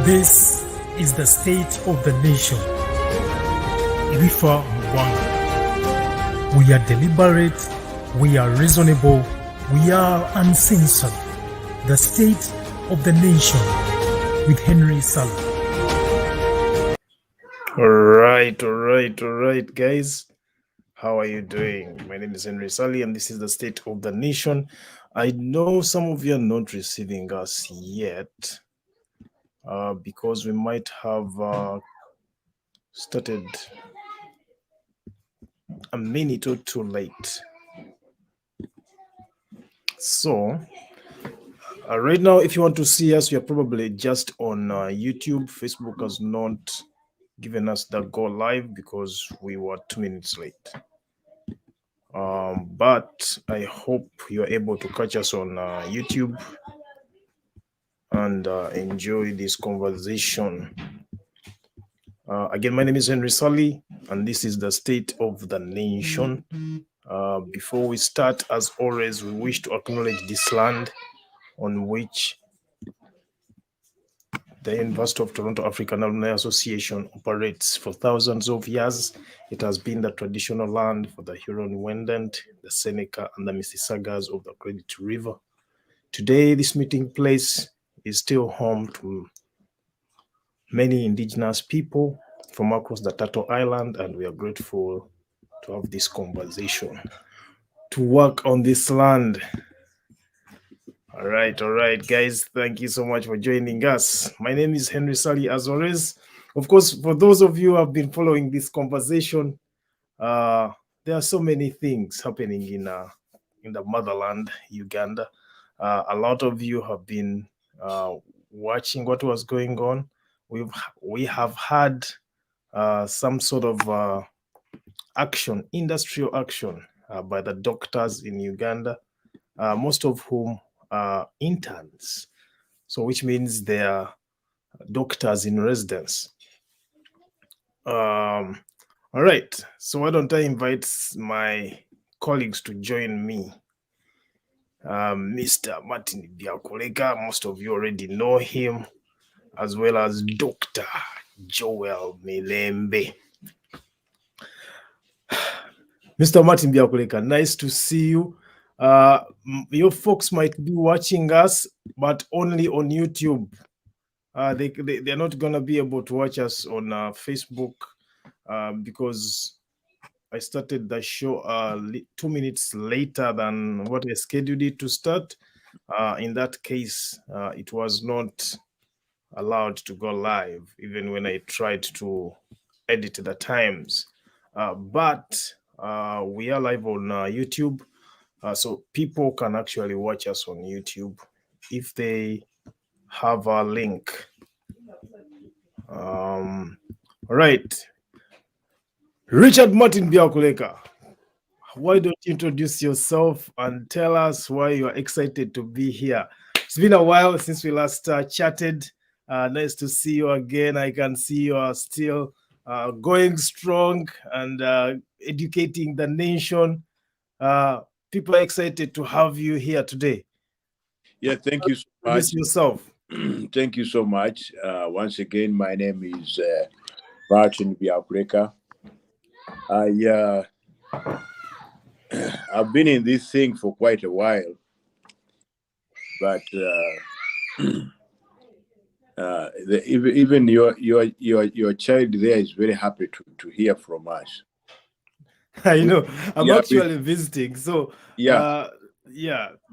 This is the state of the nation. Irifa Uganda. We are deliberate, we are reasonable, we are uncensored. The state of the nation with Henry Ssali. All right, guys. How are you doing? My name is Henry Ssali, and this is the state of the nation. I know some of you are not receiving us yet because we might have started a minute or two late. So, right now, if you want to see us, you're probably just on YouTube. Facebook has not given us the go live because we were 2 minutes late. But I hope you're able to catch us on YouTube and enjoy this conversation. Again, my name is Henry Ssali, and this is the state of the nation. Before we start, as always, we wish to acknowledge this land on which the University of Toronto African Alumni Association operates for thousands of years. It has been the traditional land for the Huron-Wendat, the Seneca, and the Mississaugas of the Credit River. Today, this meeting place is still home to many indigenous people from across the Turtle Island, and we are grateful to have this conversation, to work on this land. All right, guys. Thank you so much for joining us. My name is Henry Ssali, as always. Of course, for those of you who have been following this conversation, there are so many things happening in the motherland, Uganda. A lot of you have been watching what was going on. We have had some sort of action, industrial action by the doctors in Uganda, most of whom are interns, so which means they are doctors in residence. All right, so why don't I invite my colleagues to join me? Mr. Martin Byakuleka, most of you already know him, as well as Dr. Joel Mirembe. Mr. Martin Byakuleka, nice to see you. Your folks might be watching us, but only on YouTube. They're not going to be able to watch us on Facebook because I started the show 2 minutes later than what I scheduled it to start. In that case, it was not allowed to go live, even when I tried to edit the times. But we are live on YouTube. So people can actually watch us on YouTube if they have a link. All right. Richard Martin Byakuleka, why don't you introduce yourself and tell us why you are excited to be here? It's been a while since we last chatted. Nice to see you again. I can see you are still going strong and educating the nation. People are excited to have you here today. Yeah, thank you so much. Introduce yourself. Thank you so much. Once again, my name is Martin Byakuleka. I've been in this thing for quite a while, but even your child there is very happy to hear from us. I know. I'm actually visiting, so but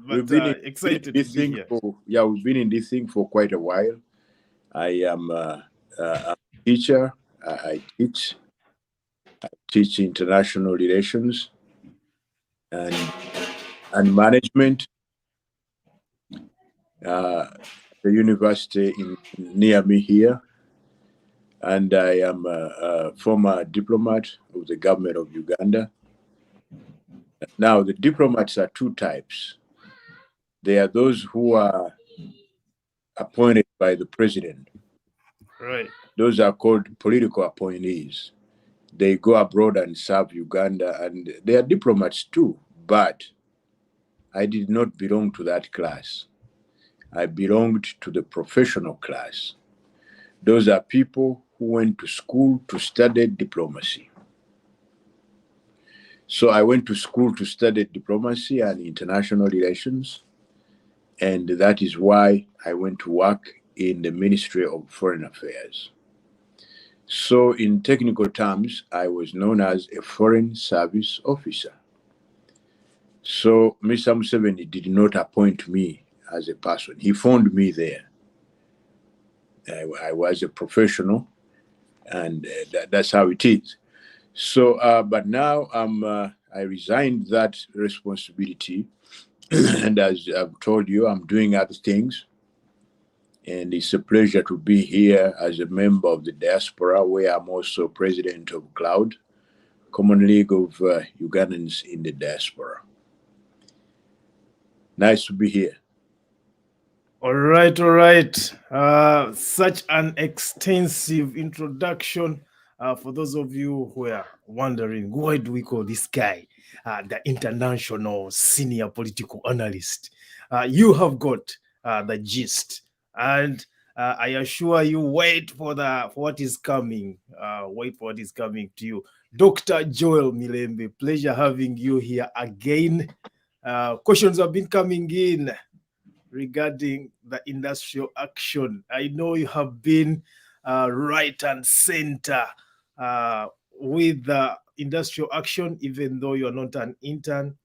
we've been excited to be here. We've been in this thing for quite a while. I am a teacher. I teach international relations and management at the university near me here. And I am a former diplomat of the government of Uganda. Now, the diplomats are two types. There are those who are appointed by the president. Right. Those are called political appointees. They go abroad and serve Uganda, and they are diplomats too. But I did not belong to that class. I belonged to the professional class. Those are people who went to school to study diplomacy. So I went to school to study diplomacy and international relations, and that is why I went to work in the Ministry of Foreign Affairs. So in technical terms, I was known as a Foreign Service Officer. So Mr. Museveni did not appoint me as a person. He found me there. I was a professional, and that's how it is. So, but now I resigned that responsibility, and as I've told you, I'm doing other things. And it's a pleasure to be here as a member of the diaspora, where I'm also president of CLOUD, Common League of Ugandans in the Diaspora. Nice to be here. All right, all right. Such an extensive introduction. For those of you who are wondering, why do we call this guy the international senior political analyst? You have got the gist, and I assure you, wait for what is coming. Wait for what is coming to you, Dr. Joel Mirembe. Pleasure having you here again. Questions have been coming in regarding the industrial action. I know you have been right and center with the industrial action, even though you're not an intern,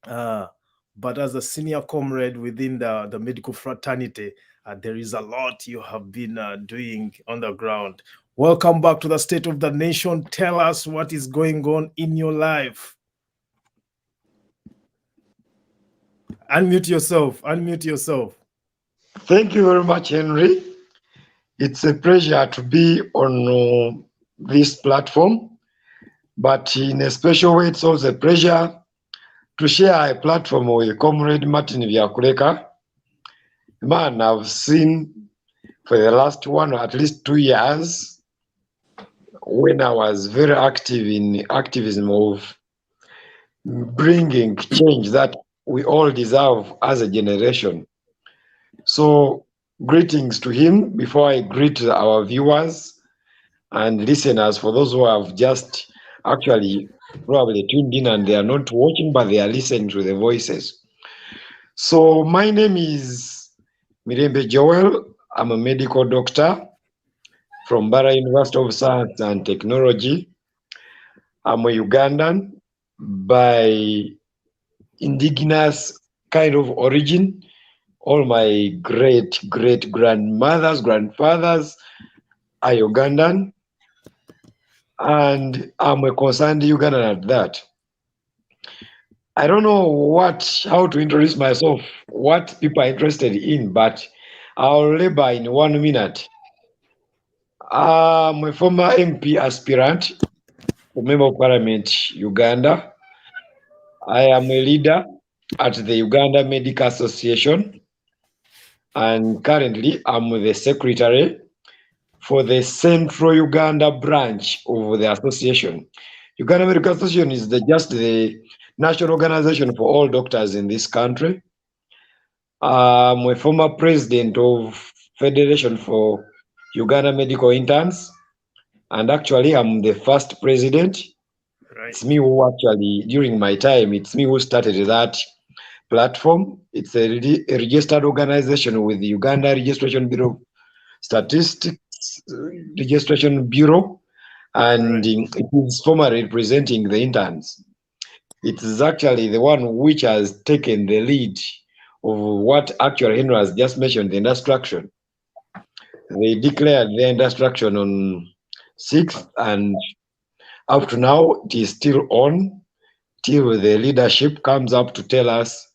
but as a senior comrade within the medical fraternity, there is a lot you have been doing on the ground. Welcome back to the State of the Nation. Tell us what is going on in your life. Unmute yourself. Unmute yourself. Thank you very much, Henry. It's a pleasure to be on this platform, but in a special way, it's also a pleasure to share a platform with Comrade Martin Byakuleka, a man I've seen for the last at least 2 years, when I was very active in activism of bringing change that we all deserve as a generation. So greetings to him before I greet our viewers and listeners, for those who have just actually probably tuned in and they are not watching, but they are listening to the voices. So my name is Mirembe Joel. I'm a medical doctor from Bara University of Science and Technology. I'm a Ugandan by indigenous kind of origin. All my great-great-grandmothers, grandfathers are Ugandan, and I'm a concerned Ugandan at that. I don't know how to introduce myself, what people are interested in, but I'll labor in 1 minute. I'm a former MP aspirant for Member of Parliament, Uganda. I am a leader at the Uganda Medical Association, and currently I'm the secretary for the Central Uganda branch of the association. Uganda Medical Association is just the national organization for all doctors in this country. I'm a former president of Federation for Uganda Medical Interns, and actually I'm the first president. Right. It's me who actually, during my time, it's me who started that platform. It's a registered organization with the Uganda Registration Bureau, Statistics Registration Bureau, and it is formerly representing the interns. It is actually the one which has taken the lead of what actually Henry has just mentioned, the industrial action. They declared the industrial action on 6th, and up to now it is still on till the leadership comes up to tell us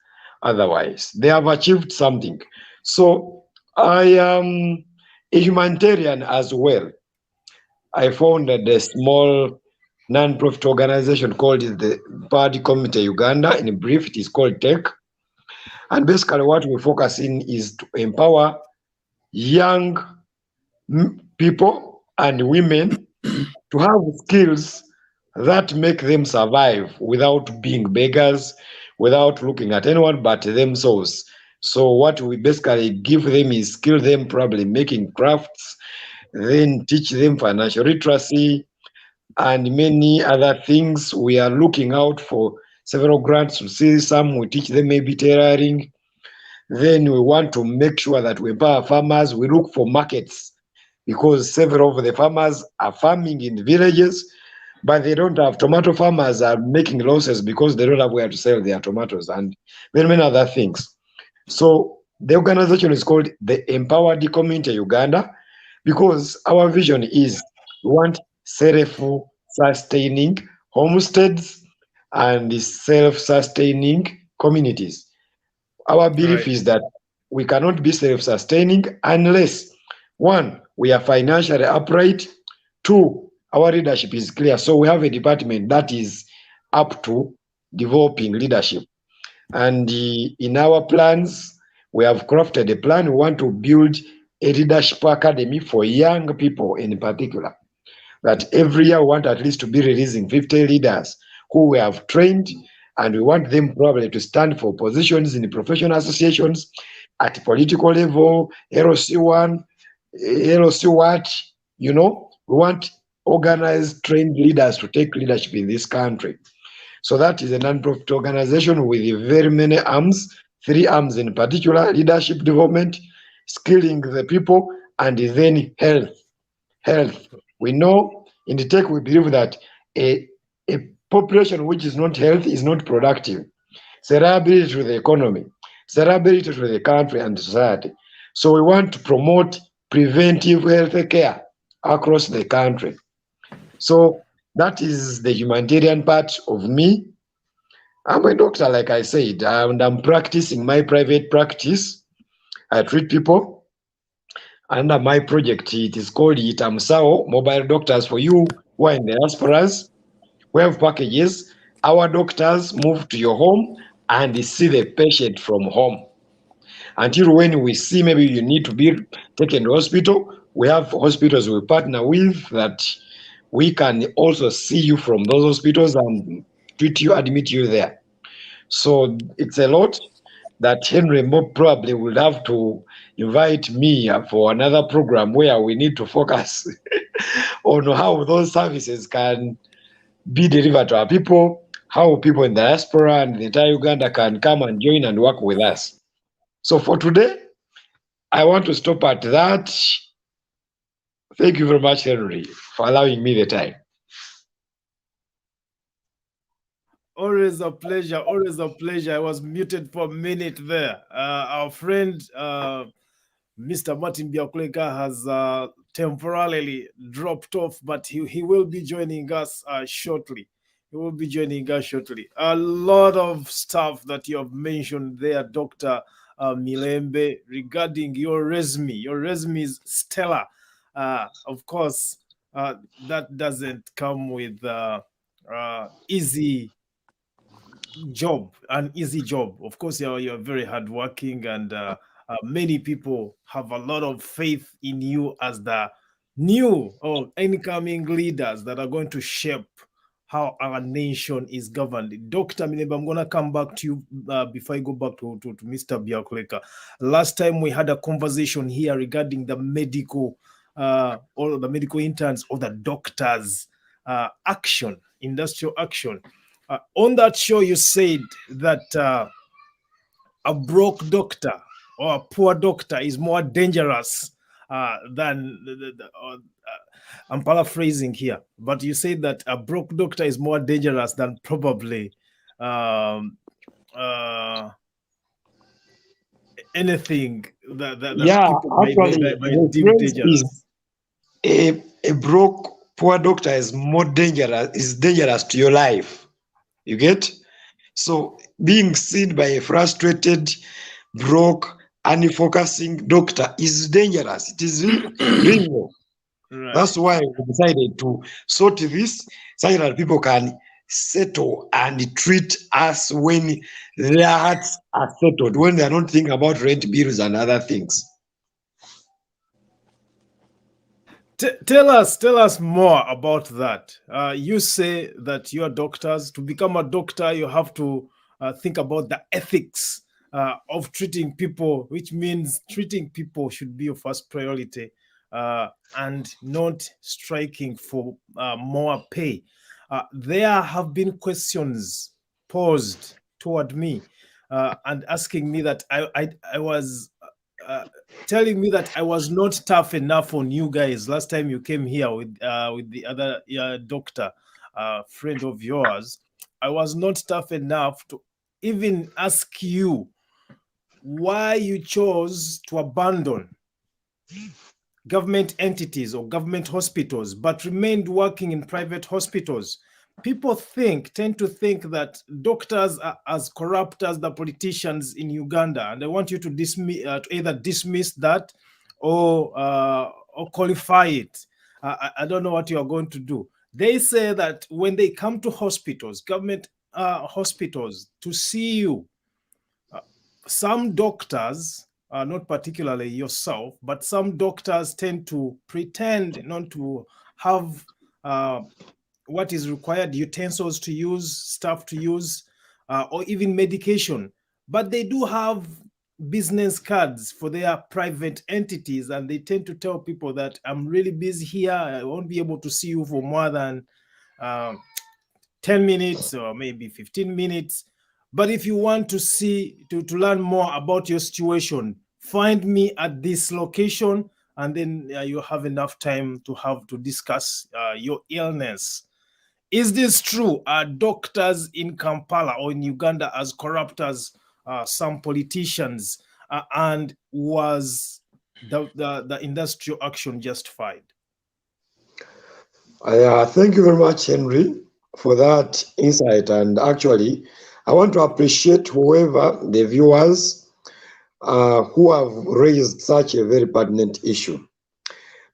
otherwise. They have achieved something. So I am a humanitarian as well. I founded a small non-profit organization called the Party Committee Uganda. In brief, it is called TEC. And basically what we focus in is to empower young people and women to have skills that make them survive without being beggars, without looking at anyone but themselves. So what we basically give them is skill them, probably making crafts, then teach them financial literacy and many other things. We are looking out for several grants to see some. We teach them maybe tailoring. Then we want to make sure that we empower farmers. We look for markets because several of the farmers are farming in villages, but they don't have tomato farmers are making losses because they don't have where to sell their tomatoes and many other things. So the organization is called the Empowered Community Uganda because our vision is we want self-sustaining homesteads and self-sustaining communities. Our belief is that we cannot be self-sustaining unless, one, we are financially upright, two, our leadership is clear. So we have a department that is up to developing leadership. And in our plans, we have crafted a plan. We want to build a leadership academy for young people in particular. That every year we want at least to be releasing 50 leaders who we have trained, and we want them probably to stand for positions in the professional associations at political level, LC1, LC what, we want organized, trained leaders to take leadership in this country. So that is a non-profit organization with very many arms, 3 arms in particular: leadership development, skilling the people, and then health. We know in the tech we believe that a population which is not healthy is not productive. It's a liability to the economy, it's a liability to the country and society. So we want to promote preventive health care across the country. So that is the humanitarian part of me. I'm a doctor, like I said, and I'm practicing my private practice. I treat people under my project. It is called Itamsao Mobile Doctors. For you who are in the diasporas, we have packages. Our doctors move to your home and see the patient from home. Until when we see maybe you need to be taken to hospital, we have hospitals we partner with that we can also see you from those hospitals and treat you, admit you there. So it's a lot that Henry probably will have to invite me for another program where we need to focus on how those services can be delivered to our people, how people in the diaspora and the entire Uganda can come and join and work with us. So for today, I want to stop at that. Thank you very much, Henry, for allowing me the time. Always a pleasure. Always a pleasure. I was muted for a minute there. Our friend, Mr. Martin Byakuleka, has temporarily dropped off, but he will be joining us shortly. He will be joining us shortly. A lot of stuff that you have mentioned there, Dr. Mirembe, regarding your resume. Your resume is stellar. Of course, that doesn't come with easy job, an easy job. Of course, you're very hardworking, and many people have a lot of faith in you as the new or incoming leaders that are going to shape how our nation is governed. Dr. Mirembe, I'm going to come back to you before I go back to Mr. Byakuleka. Last time we had a conversation here regarding the medical or the medical interns or the doctors' action, industrial action. On that show, you said that a broke doctor or a poor doctor is more dangerous than I'm paraphrasing here, but you said that a broke doctor is more dangerous than probably anything that people might deem dangerous. A broke poor doctor is more dangerous to your life. You get? So being seen by a frustrated, broke, unfocusing doctor is dangerous. It is real. Right. That's why we decided to sort this so that people can settle and treat us when their hearts are settled, when they are not thinking about rent bills and other things. Tell us more about that. You say that you are doctors. To become a doctor, you have to think about the ethics of treating people, which means treating people should be your first priority. and not striking for more pay. There have been questions posed toward me and asking me that I was telling me that I was not tough enough on you guys last time you came here with the other doctor friend of yours. I was not tough enough to even ask you why you chose to abandon government entities or government hospitals, but remained working in private hospitals. People tend to think that doctors are as corrupt as the politicians in Uganda, and I want you to either dismiss that or qualify it. I don't know what you are going to do. They say that when they come to hospitals, government hospitals, to see you, some doctors, not particularly yourself, but some doctors tend to pretend not to have what is required, utensils to use, stuff to use, or even medication. But they do have business cards for their private entities, and they tend to tell people that I'm really busy here. I won't be able to see you for more than 10 minutes or maybe 15 minutes. But if you want to learn more about your situation, find me at this location, and then you have enough time to discuss your illness. Is this true? Are doctors in Kampala or in Uganda as corrupt as some politicians? And was the industrial action justified? Thank you very much, Henry, for that insight. And actually, I want to appreciate whoever the viewers who have raised such a very pertinent issue.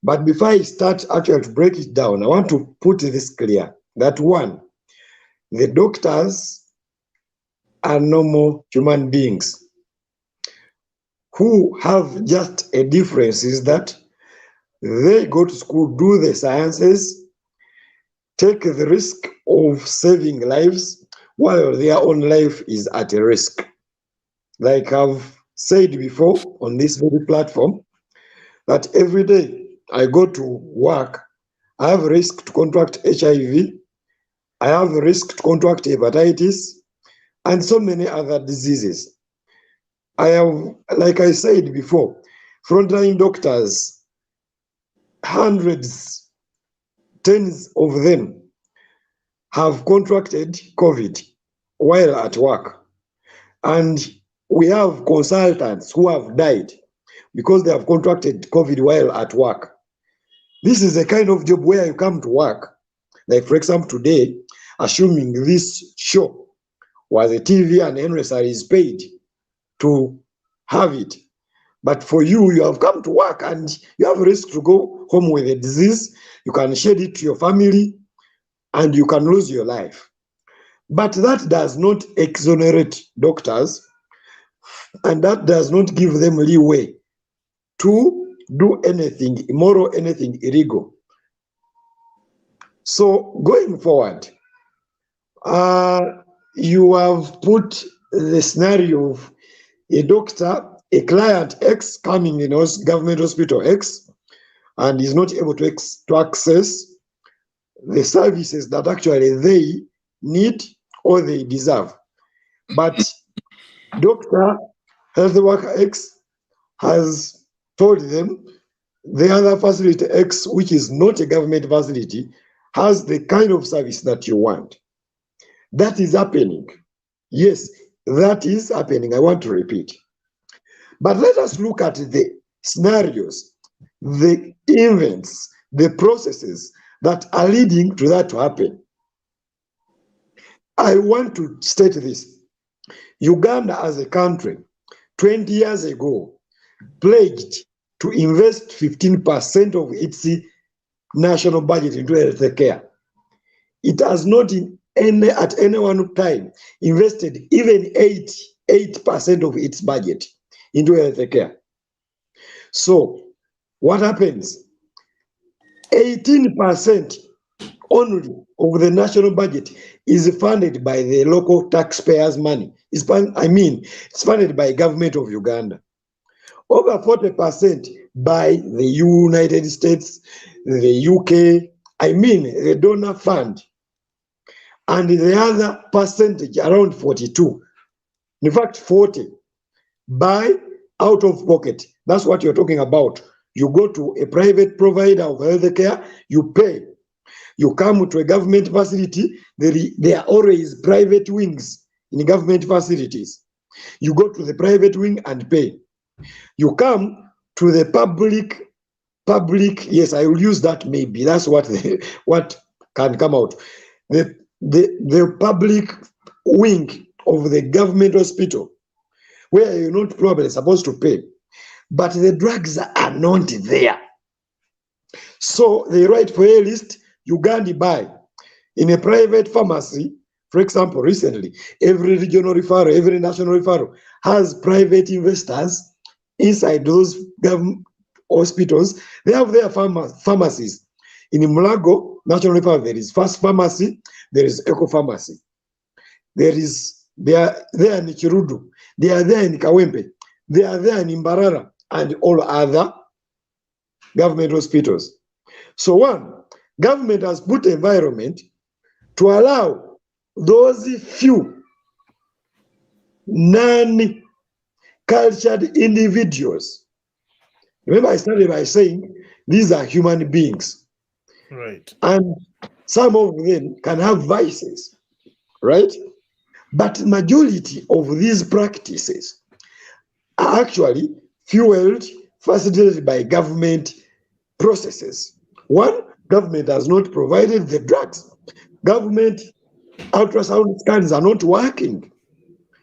But before I start actually to break it down, I want to put this clear that one, the doctors are normal human beings who have just a difference is that they go to school, do the sciences, take the risk of saving lives while their own life is at a risk. Like I've said before on this very platform, that every day I go to work, I have a risk to contract HIV, I have a risk to contract hepatitis, and so many other diseases. I have, like I said before, frontline doctors, hundreds, tens of them have contracted COVID while at work. And we have consultants who have died because they have contracted COVID while at work. This is a kind of job where you come to work. Like, for example, today, assuming this show was a TV and NRSR is paid to have it. But for you, you have come to work and you have a risk to go home with a disease. You can shed it to your family, and you can lose your life. But that does not exonerate doctors, and that does not give them leeway to do anything immoral, anything illegal. So going forward, you have put the scenario of a doctor, a client X coming in government hospital X, and is not able to access the services that actually they need or they deserve. But Dr. Health Worker X has told them the other facility X, which is not a government facility, has the kind of service that you want. That is happening. Yes, that is happening. I want to repeat. But let us look at the scenarios, the events, the processes that are leading to that to happen. I want to state this. Uganda as a country, 20 years ago, pledged to invest 15% of its national budget into health care. It has not at any one time invested even 8% of its budget into health care. So what happens? 18% only of the national budget is funded by the local taxpayers' money. It's funded by government of Uganda. over 40% by the United States, the UK, I mean the donor fund, and the other percentage, around 42, in fact 40, by out of pocket. That's what you're talking about. You go to a private provider of healthcare, you pay. You come to a government facility, there are always private wings in government facilities. You go to the private wing and pay. You come to the public, yes, I will use that maybe. That's what what can come out. The public wing of the government hospital, where you're not probably supposed to pay, but the drugs are not there. So they write for a list, Uganda buy. In a private pharmacy, for example, recently, every regional referral, every national referral has private investors inside those government hospitals. They have their pharmacies. In Mulago National Referral, there is First Pharmacy, there is Eco Pharmacy. They are there in Chirudu, they are there in Kawempe, they are there in Imbarara, and all other government hospitals. So one, government has put environment to allow those few non-cultured individuals. Remember, I started by saying these are human beings. Right. And some of them can have vices, right? But majority of these practices are actually fueled, facilitated by government processes. One, government has not provided the drugs. Government ultrasound scans are not working.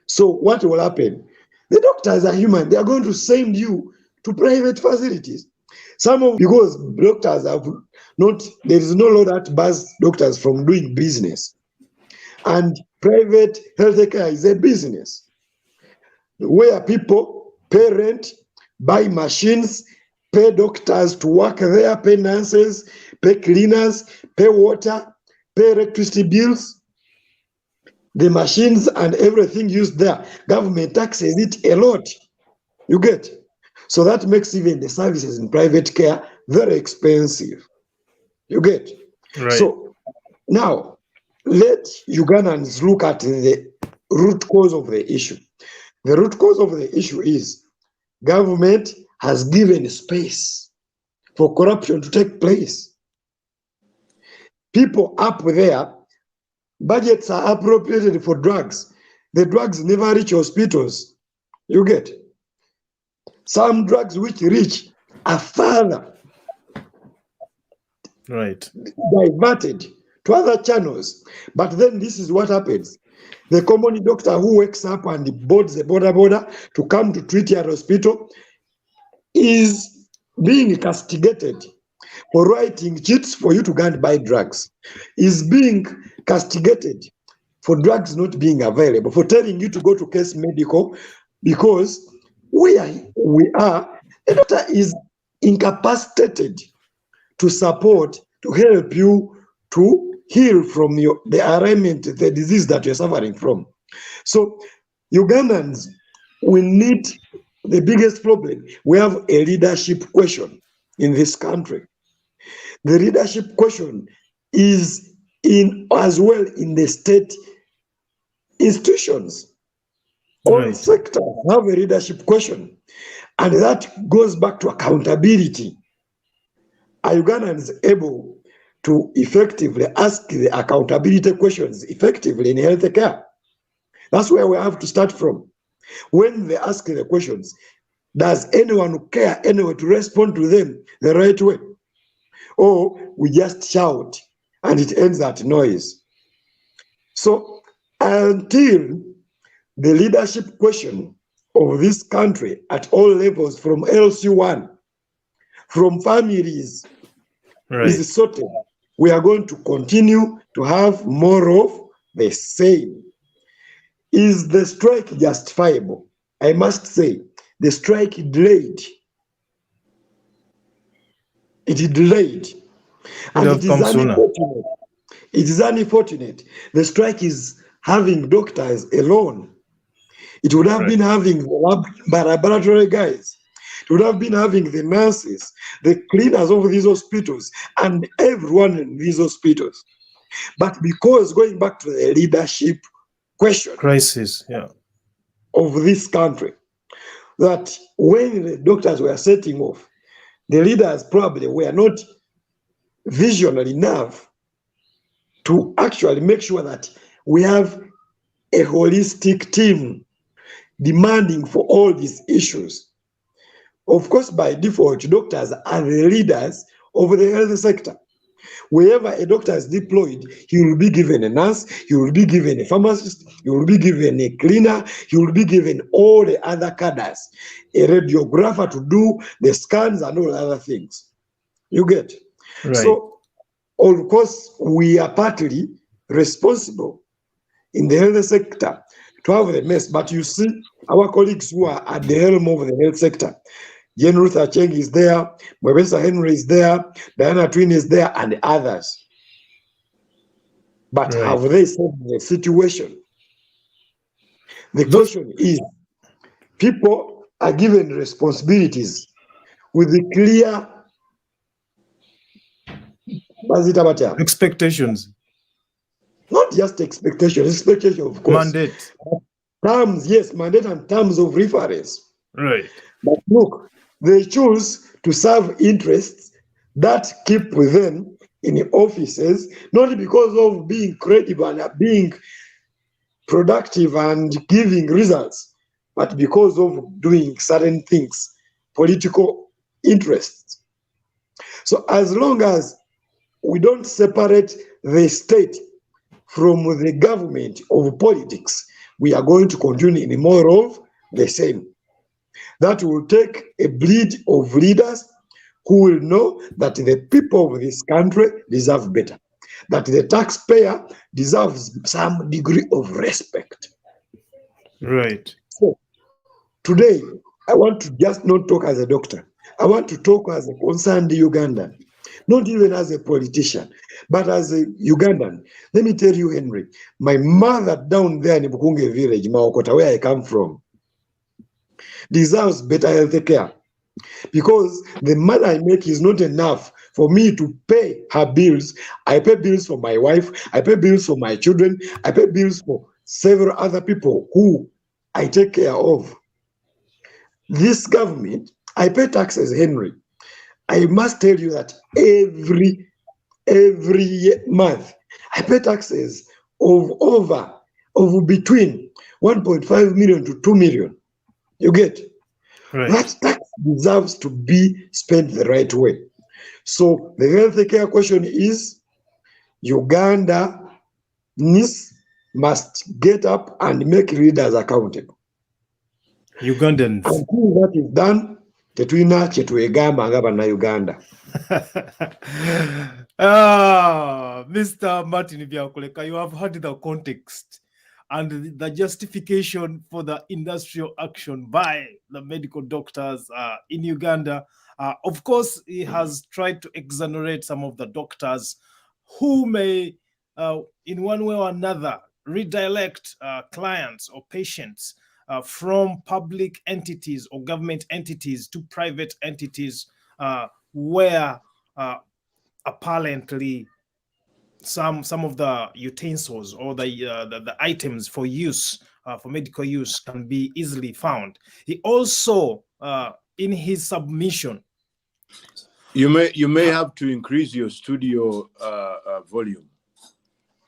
So what will happen? The doctors are human. They are going to send you to private facilities. Because doctors have not, there is no law that bars doctors from doing business. And private healthcare is a business where people pay rent, buy machines, pay doctors to work there, pay nurses, pay cleaners, pay water, pay electricity bills. The machines and everything used there, government taxes it a lot. You get? So that makes even the services in private care very expensive. You get? Right. So now, let Ugandans look at the root cause of the issue. The root cause of the issue is government has given space for corruption to take place. People up there, budgets are appropriated for drugs. The drugs never reach hospitals. You get? Some drugs which reach are further diverted to other channels. But then this is what happens. The common doctor who wakes up and boards the border to come to treat you at hospital is being castigated for writing chits for you to go and buy drugs, is being castigated for drugs not being available, for telling you to go to Case Medical, because where we are, the doctor is incapacitated to support, to help you to heal from the ailment, the disease that you're suffering from. So Ugandans, we need, the biggest problem, we have a leadership question in this country. The leadership question is in as well in the state institutions. All sectors have a leadership question, and that goes back to accountability. Are Ugandans able to effectively ask the accountability questions effectively in healthcare? That's where we have to start from. When they ask the questions, does anyone care anyway to respond to them the right way? Or we just shout and it ends at noise? So until the leadership question of this country at all levels, from LC1, from families, is sorted, we are going to continue to have more of the same. Is the strike justifiable? I must say, the strike delayed. It delayed. And it is unfortunate. It is unfortunate. The strike is having doctors alone. It would have been having laboratory guys. It would have been having the nurses, the cleaners of these hospitals, and everyone in these hospitals. But because, going back to the leadership question Crisis, yeah. of this country, that when the doctors were setting off, the leaders probably were not visionary enough to actually make sure that we have a holistic team demanding for all these issues. Of course, by default, doctors are the leaders of the health sector. Wherever a doctor is deployed, he will be given a nurse, he will be given a pharmacist, he will be given a cleaner, he will be given all the other cadres, a radiographer to do the scans and all other things. You get? Right. So, of course, we are partly responsible in the health sector to have the mess, but you see, our colleagues who are at the helm of the health sector, Jen Ruth Acheng is there, Mwebesa Henry is there, Diana Twin is there, and others. But Right. have they solved the situation? The question is, people are given responsibilities with the clear Expectations. not just expectation of course. Mandate. Terms, yes, mandate and terms of reference. Right. But look, they choose to serve interests that keep them in the offices, not because of being credible and being productive and giving results, but because of doing certain things, political interests. So as long as we don't separate the state from the government of politics, we are going to continue in more of the same. That will take a breed of leaders who will know that the people of this country deserve better, that the taxpayer deserves some degree of respect. Right. So today, I want to just not talk as a doctor. I want to talk as a concerned Ugandan, not even as a politician, but as a Ugandan. Let me tell you, Henry, my mother down there in Bukunge village, Maokota, where I come from, deserves better health care, because the money I make is not enough for me to pay her bills. I pay bills for my wife, I pay bills for my children, I pay bills for several other people who I take care of. This government, I pay taxes, Henry. I must tell you that every month I pay taxes of between 1.5 million to 2 million. You get? Right. That tax deserves to be spent the right way. So the health care question is, Uganda must get up and make leaders accountable. Ugandans. Until that is done, tetulina kyetwegamba nga bannayuganda. Mr. Martin Byakuleka, you have heard the context and the justification for the industrial action by the medical doctors in Uganda. Of course, he has tried to exonerate some of the doctors who may, in one way or another, redirect clients or patients from public entities or government entities to private entities where apparently some of the utensils or the items for use, for medical use, can be easily found. He also, in his submission, you may have to increase your studio volume.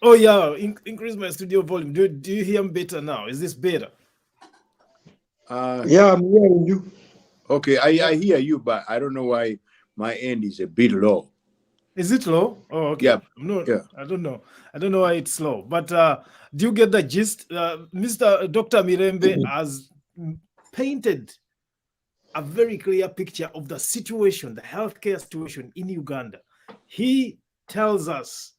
Oh yeah, increase my studio volume. Do you hear me better now? Is this better? Yeah, I'm hearing you. Okay, I hear you, but I don't know why my end is a bit low. Is it low? Oh, okay. Yeah. No, yeah. I don't know. I don't know why it's low. But do you get the gist? Dr. Mirembe has painted a very clear picture of the situation, the healthcare situation in Uganda. He tells us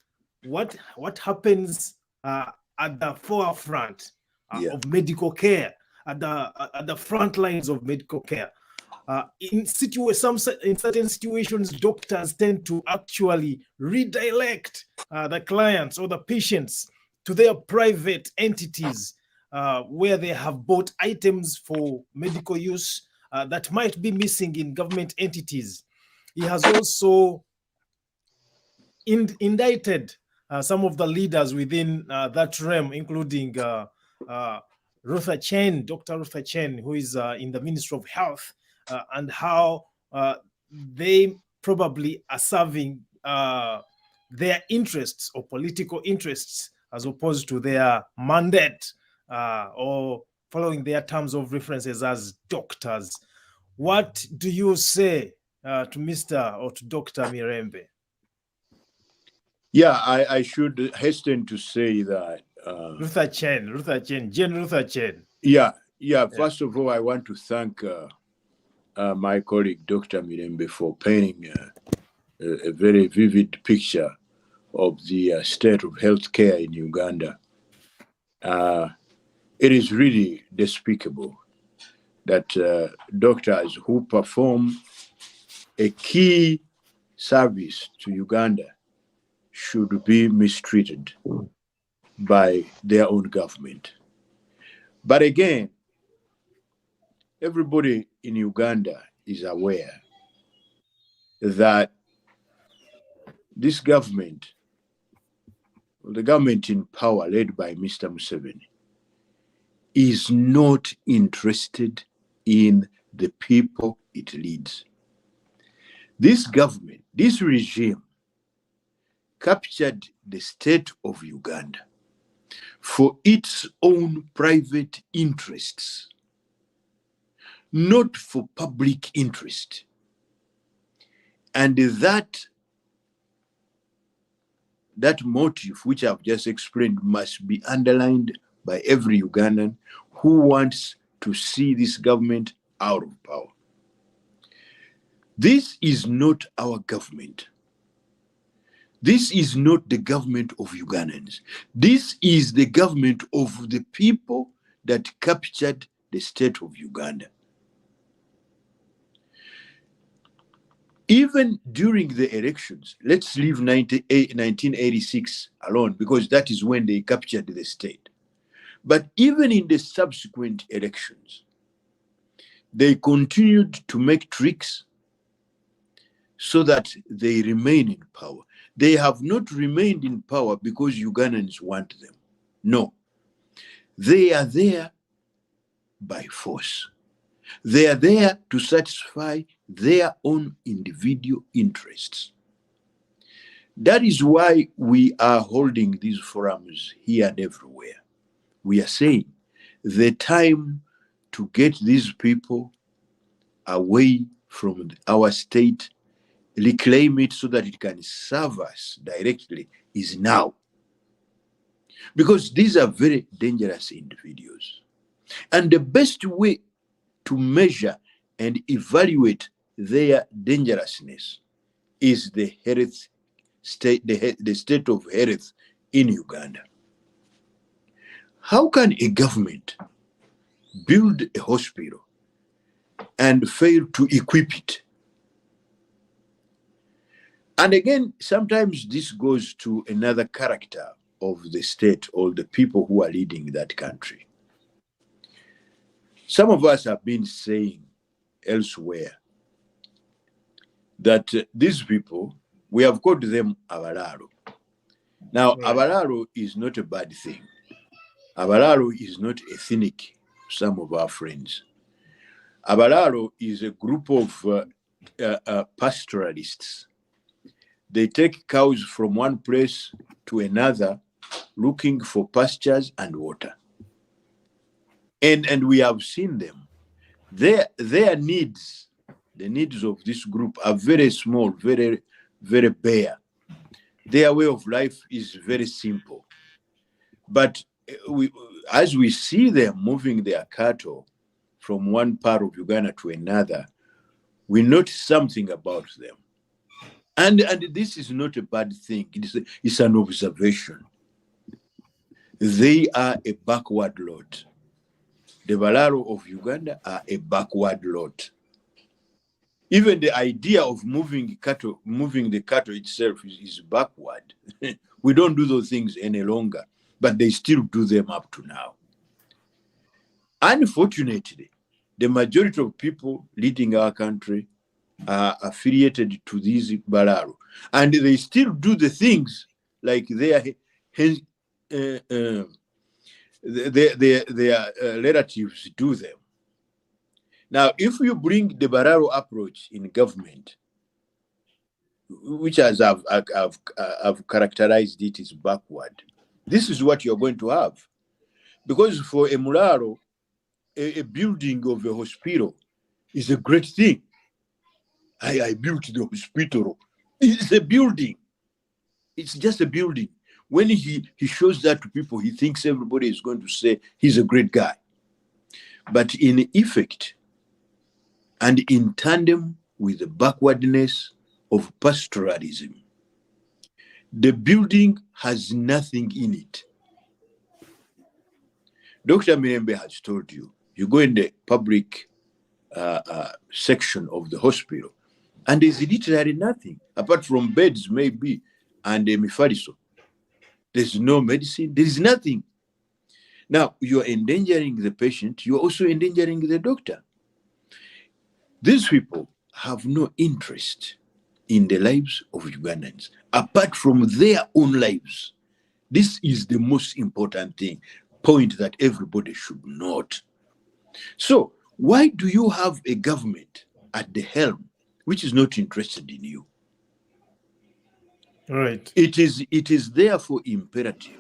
what happens at the forefront of medical care, at the front lines of medical care. In certain situations, doctors tend to actually redirect the clients or the patients to their private entities where they have bought items for medical use, that might be missing in government entities. He has also indicted some of the leaders within that realm, including Rutha Chen, Dr. Rutha Chen, who is in the Ministry of Health, and how they probably are serving their interests or political interests as opposed to their mandate or following their terms of references as doctors. What do you say to Mr. or to Dr. Mirembe? Yeah, I should hasten to say that. Rutha Chen, Jane Rutha Chen. Yeah. First of all, I want to thank my colleague, Dr. Mirembe, for painting a very vivid picture of the state of healthcare in Uganda. It is really despicable that doctors who perform a key service to Uganda should be mistreated by their own government. But again, everybody in Uganda is aware that this government, the government in power led by Mr. Museveni, is not interested in the people it leads. This government, this regime, captured the state of Uganda for its own private interests, not for public interest. And that motive, which I've just explained, must be underlined by every Ugandan who wants to see this government out of power. This is not our government. This is not the government of Ugandans. This is the government of the people that captured the state of Uganda. Even during the elections, let's leave 1986 alone, because that is when they captured the state. But even in the subsequent elections, they continued to make tricks so that they remain in power. They have not remained in power because Ugandans want them. No. They are there by force. They are there to satisfy their own individual interests. That is why we are holding these forums here and everywhere. We are saying the time to get these people away from our state, reclaim it so that it can serve us directly, is now. Because these are very dangerous individuals. And the best way to measure and evaluate their dangerousness is the health state, the state of health in Uganda. How can a government build a hospital and fail to equip it? And again, sometimes this goes to another character of the state or the people who are leading that country. Some of us have been saying elsewhere that these people, we have called them Abalalo. Now, right. Abalalo is not a bad thing. Abalalo is not ethnic to some of our friends. Abalalo is a group of pastoralists. They take cows from one place to another looking for pastures and water. And we have seen them. Their needs, the needs of this group are very small, very, very bare. Their way of life is very simple. But as we see them moving their cattle from one part of Uganda to another, we notice something about them. And this is not a bad thing. It's an observation. They are a backward lot. The Balaro of Uganda are a backward lot. Even the idea of moving the cattle itself is backward. We don't do those things any longer, but they still do them up to now. Unfortunately, the majority of people leading our country are affiliated to these Bararu, and they still do the things like their relatives do them. Now, if you bring the Bararu approach in government, which as I've characterized it is backward, this is what you're going to have. Because for a Mularo, a building of a hospital is a great thing. I built the hospital. It's a building. It's just a building. When he shows that to people, he thinks everybody is going to say he's a great guy. But in effect, and in tandem with the backwardness of pastoralism, the building has nothing in it. Dr. Mirembe has told you, you go in the public section of the hospital, and there's literally nothing, apart from beds maybe, and a mifariso. There's no medicine, there's nothing. Now, you're endangering the patient, you're also endangering the doctor. These people have no interest in the lives of Ugandans, apart from their own lives. This is the most important point that everybody should note. So, why do you have a government at the helm which is not interested in you? Right. It is therefore imperative.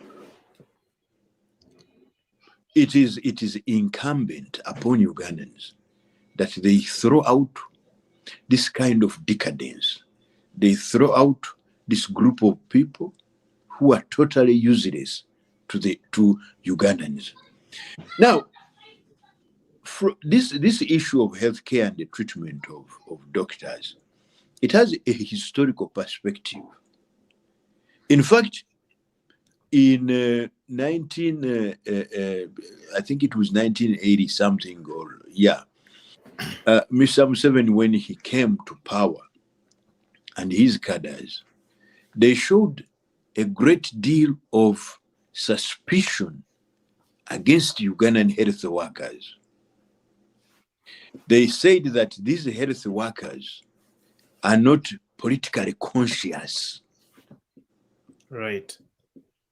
It is incumbent upon Ugandans that they throw out this kind of decadence. They throw out this group of people who are totally useless to Ugandans. Now, this issue of healthcare and the treatment of doctors, it has a historical perspective. In fact, in I think it was 1980 something, or Mr. Museveni, when he came to power, and his cadres, they showed a great deal of suspicion against Ugandan health workers. They said that these health workers are not politically conscious. Right.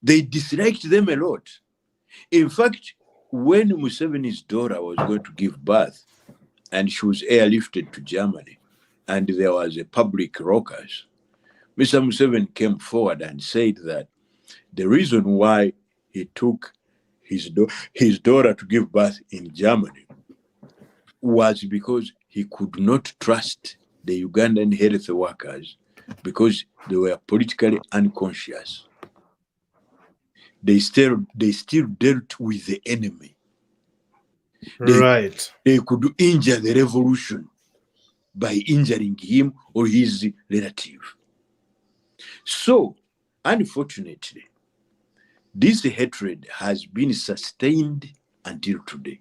They disliked them a lot. In fact, when Museveni's daughter was going to give birth and she was airlifted to Germany and there was a public ruckus, Mr. Museveni came forward and said that the reason why he took his daughter to give birth in Germany was because he could not trust the Ugandan health workers because they were politically unconscious. They still dealt with the enemy. They could injure the revolution by injuring him or his relative. So, unfortunately, this hatred has been sustained until today.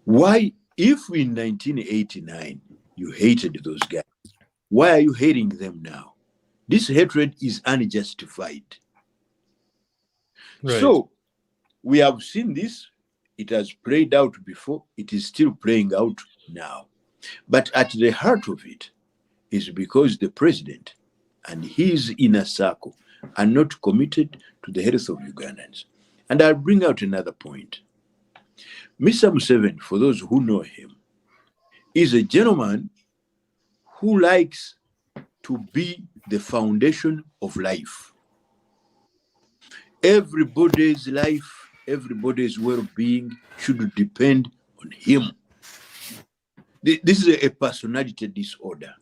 Why, if in 1989 you hated those guys, why are you hating them now? This hatred is unjustified. Right. So, we have seen this. It has played out before. It is still playing out now. But at the heart of it is because the president and his inner circle are not committed to the health of Ugandans. And I'll bring out another point. Mr. Museveni, for those who know him, is a gentleman who likes to be the foundation of life. Everybody's life, everybody's well-being should depend on him. This is a personality disorder.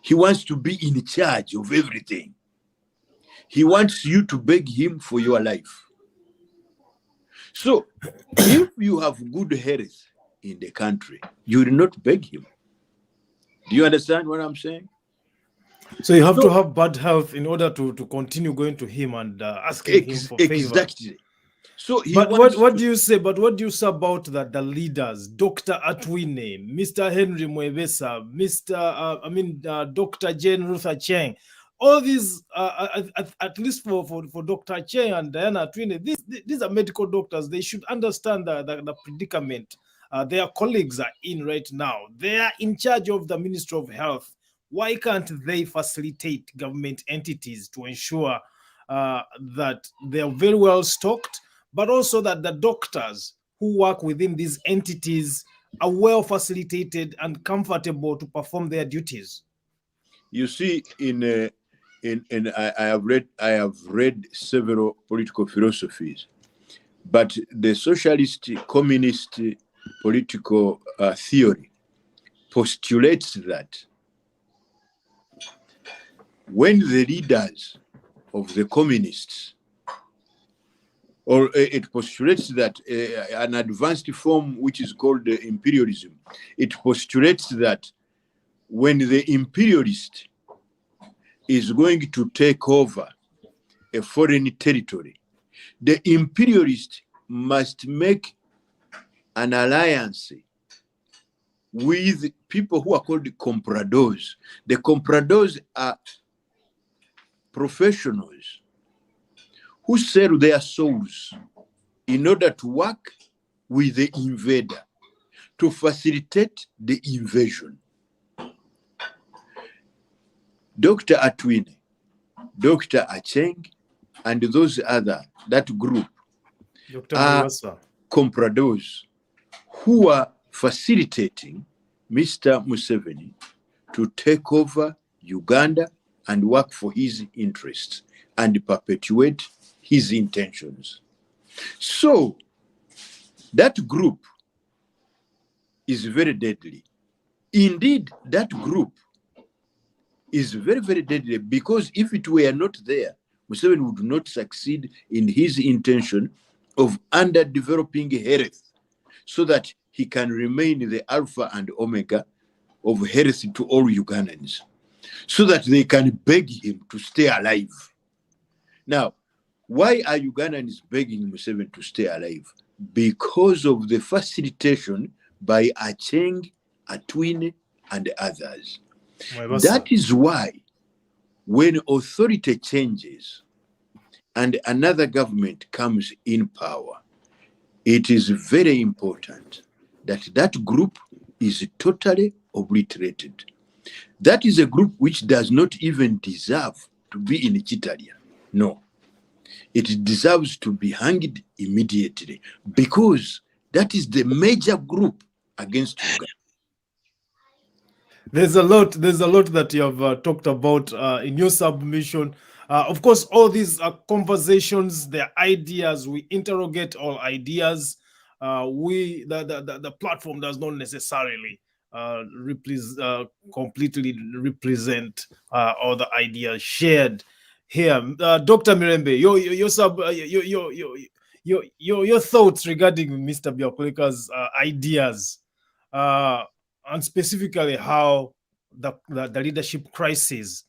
He wants to be in charge of everything. He wants you to beg him for your life. So, if you have good health in the country, you will not beg him. Do you understand what I'm saying? So you have to have bad health in order to continue going to him and asking him for favor. Exactly. So what do you say? But what do you say about the leaders, Dr. Atwine, Mr. Henry Mwebesa, Dr. Jane Ruther Cheng, all these, at least for Dr. Cheng and Diana Atwine, these are medical doctors. They should understand the predicament their colleagues are in right now. They are in charge of the Ministry of Health. Why can't they facilitate government entities to ensure that they are very well stocked, but also that the doctors who work within these entities are well facilitated and comfortable to perform their duties? You see, I have read several political philosophies, but the socialist communist political theory postulates that when the leaders of the communists, or it postulates that an advanced form which is called imperialism, it postulates that when the imperialist is going to take over a foreign territory, the imperialist must make an alliance with people who are called compradors. The compradors are professionals who sell their souls in order to work with the invader, to facilitate the invasion. Dr. Atwine, Dr. Acheng, and those other, that group, Dr. are Mwasa. compradors who are facilitating Mr. Museveni to take over Uganda and work for his interests and perpetuate his intentions. So that group is very deadly. Indeed, that group is very, very deadly, because if it were not there, Museveni would not succeed in his intention of underdeveloping health so that he can remain the alpha and omega of health to all Ugandans, so that they can beg him to stay alive. Now, why are Ugandans begging Museveni to stay alive? Because of the facilitation by Acheng, Atwine, and others. That is why when authority changes and another government comes in power, it is very important that that group is totally obliterated. That is a group which does not even deserve to be in Chitalia. No. It deserves to be hanged immediately, because that is the major group against Uganda. There's a lot that you have talked about in your submission. Of course, all these conversations, their ideas, we interrogate all ideas. The platform does not necessarily completely represent all the ideas shared here. Dr. Mirembe, your thoughts regarding Mr. Byakuleka's ideas, and specifically how the leadership crisis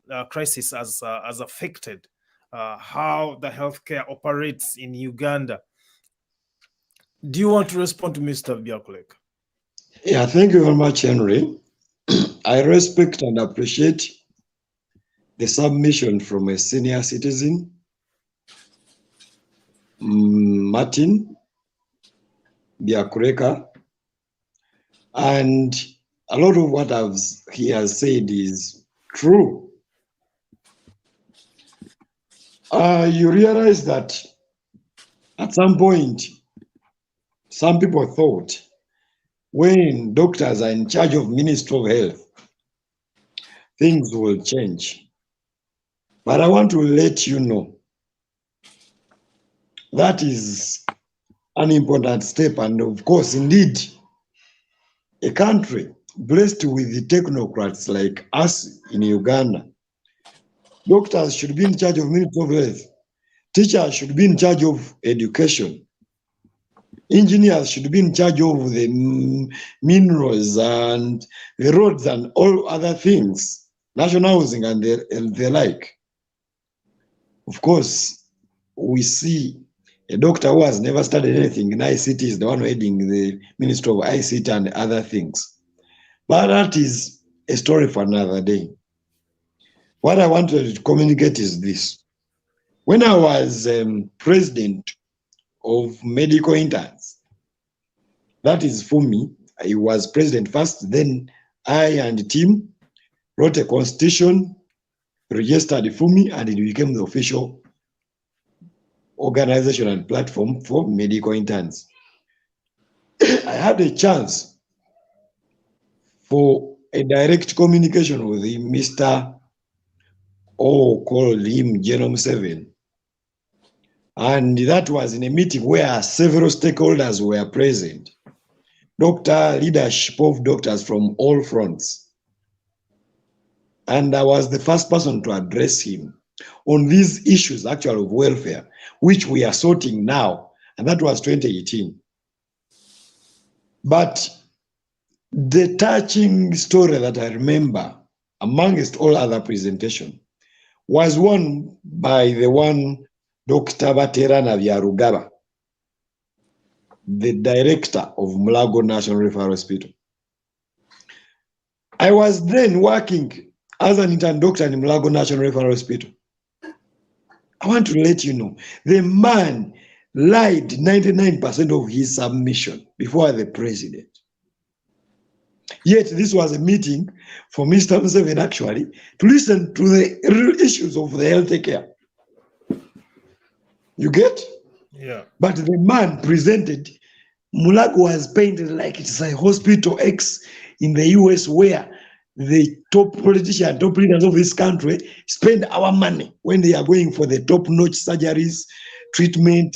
has affected how the healthcare operates in Uganda. Do you want to respond to Mr. Byakuleka? Yeah, thank you very much, Henry. I respect and appreciate the submission from a senior citizen, Martin Byakuleka, and a lot of what he has said is true. You realize that at some point, some people thought when doctors are in charge of Ministry of Health, things will change. But I want to let you know that is an important step. And of course, indeed, a country blessed with the technocrats like us in Uganda, doctors should be in charge of Ministry of Health. Teachers should be in charge of education. Engineers should be in charge of the minerals and the roads and all other things, national housing and the like. Of course, we see a doctor who has never studied anything in ICT is the one heading the Ministry of ICT and other things. But that is a story for another day. What I wanted to communicate is this. When I was president of Medical Interns, that is Fumi. He was president first, then I and the team wrote a constitution, registered Fumi, and it became the official organization and platform for medical interns. I had a chance for a direct communication with him, Mr. Called him Genome 7. And that was in a meeting where several stakeholders were present. Leadership of doctors from all fronts. And I was the first person to address him on these issues, actually, of welfare, which we are sorting now. And that was 2018. But the touching story that I remember, amongst all other presentations, was one by the one Dr. Baterana Vyarugaba, the director of Mulago National Referral Hospital. I was then working as an intern doctor in Mulago National Referral Hospital. I want to let you know, the man lied 99% of his submission before the president. Yet this was a meeting for Mr. Museveni actually to listen to the real issues of the health care. You get? Yeah. But the man presented, Mulago was painted like it's a hospital X in the US where the top politicians, top leaders of this country spend our money when they are going for the top-notch surgeries, treatment,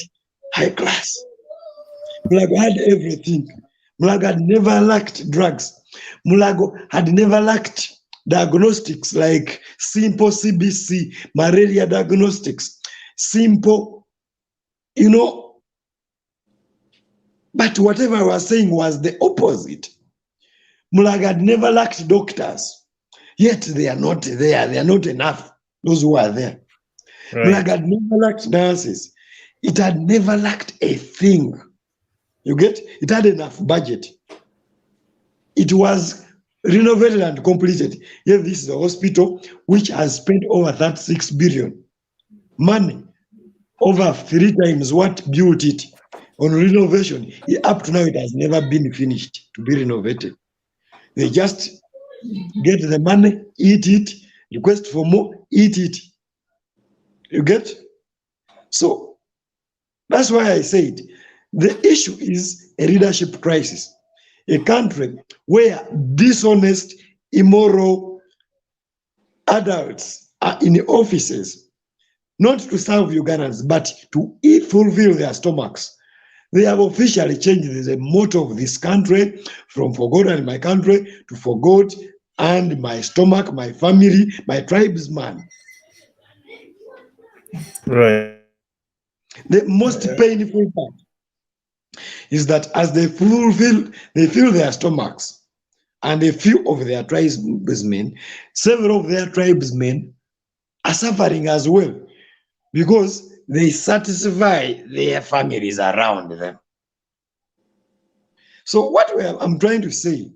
high class. Mulago had everything. Mulago had never lacked drugs. Mulago had never lacked diagnostics like simple CBC, malaria diagnostics, simple, but whatever I was saying was the opposite. Mulago had never lacked doctors, yet they are not there. They are not enough, those who are there. Right. Mulago had never lacked nurses. It had never lacked a thing. You get? It had enough budget. It was renovated and completed. Yet this is a hospital which has spent over 36 billion. Money, over 3 times what built it on renovation. Up to now, it has never been finished to be renovated. They just get the money, eat it, request for more, eat it. You get? So that's why I said the issue is a leadership crisis. A country where dishonest, immoral adults are in offices, not to serve Ugandans, but to fulfill their stomachs. They have officially changed the motto of this country from "For God and my country" to "For God and my stomach, my family, my tribesman." Right. The most painful part is that as they fill their stomachs, and a few of their tribesmen, several of their tribesmen are suffering as well, because they satisfy their families around them. So what I'm trying to say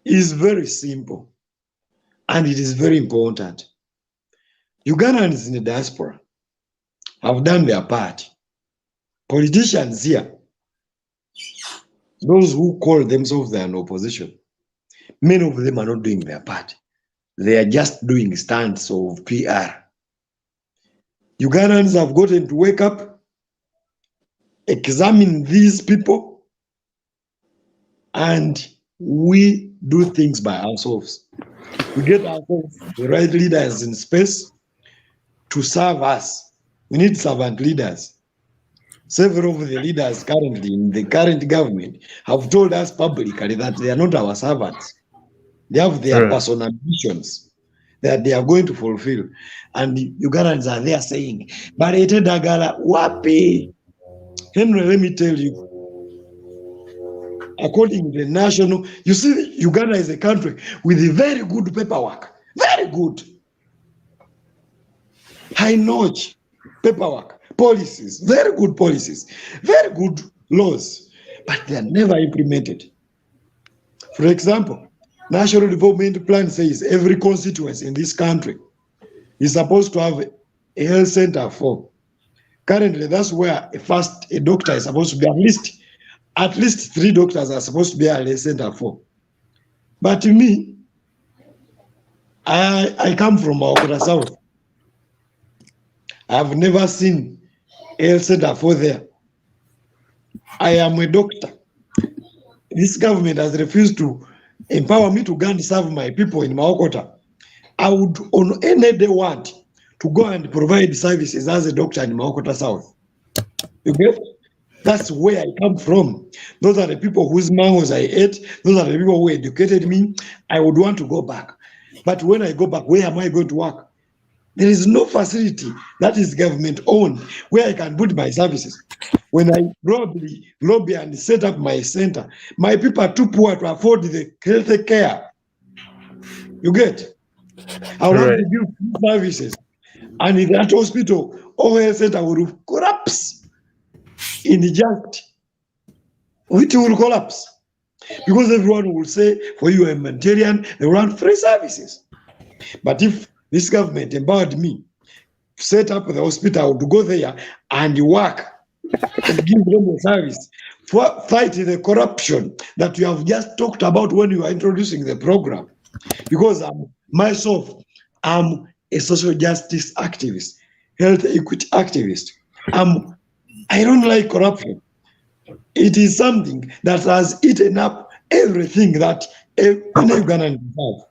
is very simple, and it is very important. Ugandans in the diaspora have done their part. Politicians here, those who call themselves an opposition, many of them are not doing their part. They are just doing stunts of PR. Ugandans have gotten to wake up, examine these people, and we do things by ourselves. We get ourselves the right leaders in space to serve us. We need servant leaders. Several of the leaders currently in the current government have told us publicly that they are not our servants. They have their personal ambitions that they are going to fulfill. And the Ugandans are there saying, Barete Dagala, Wapi. Henry, let me tell you, according to the national, you see, Uganda is a country with a very good paperwork. Very good. High-notch paperwork, policies, very good policies, very good laws, but they are never implemented. For example, National Development Plan says every constituency in this country is supposed to have a health center for. Currently, that's where a doctor is supposed to be at least at least 3 doctors are supposed to be at a center for. But to me, I come from Byakuleka South. I've never seen a center for there. I am a doctor. This government has refused to empower me to go and serve my people in Byakuleka. I would on any day want to go and provide services as a doctor in Byakuleka South. You get? That's where I come from. Those are the people whose mangoes I ate. Those are the people who educated me. I would want to go back. But when I go back, where am I going to work? There is no facility that is government owned where I can put my services. When I lobby and set up my center, my people are too poor to afford the health care. You get? I would have to give services. And in that hospital, or health center will collapse. In just, which will collapse. Because everyone will say, for you, a humanitarian, they want free services. But if this government empowered me to set up the hospital, to go there and work and give them the service, fight the corruption that you have just talked about when you are introducing the program. Because I'm a social justice activist, health equity activist. I don't like corruption. It is something that has eaten up everything that any Ugandan have.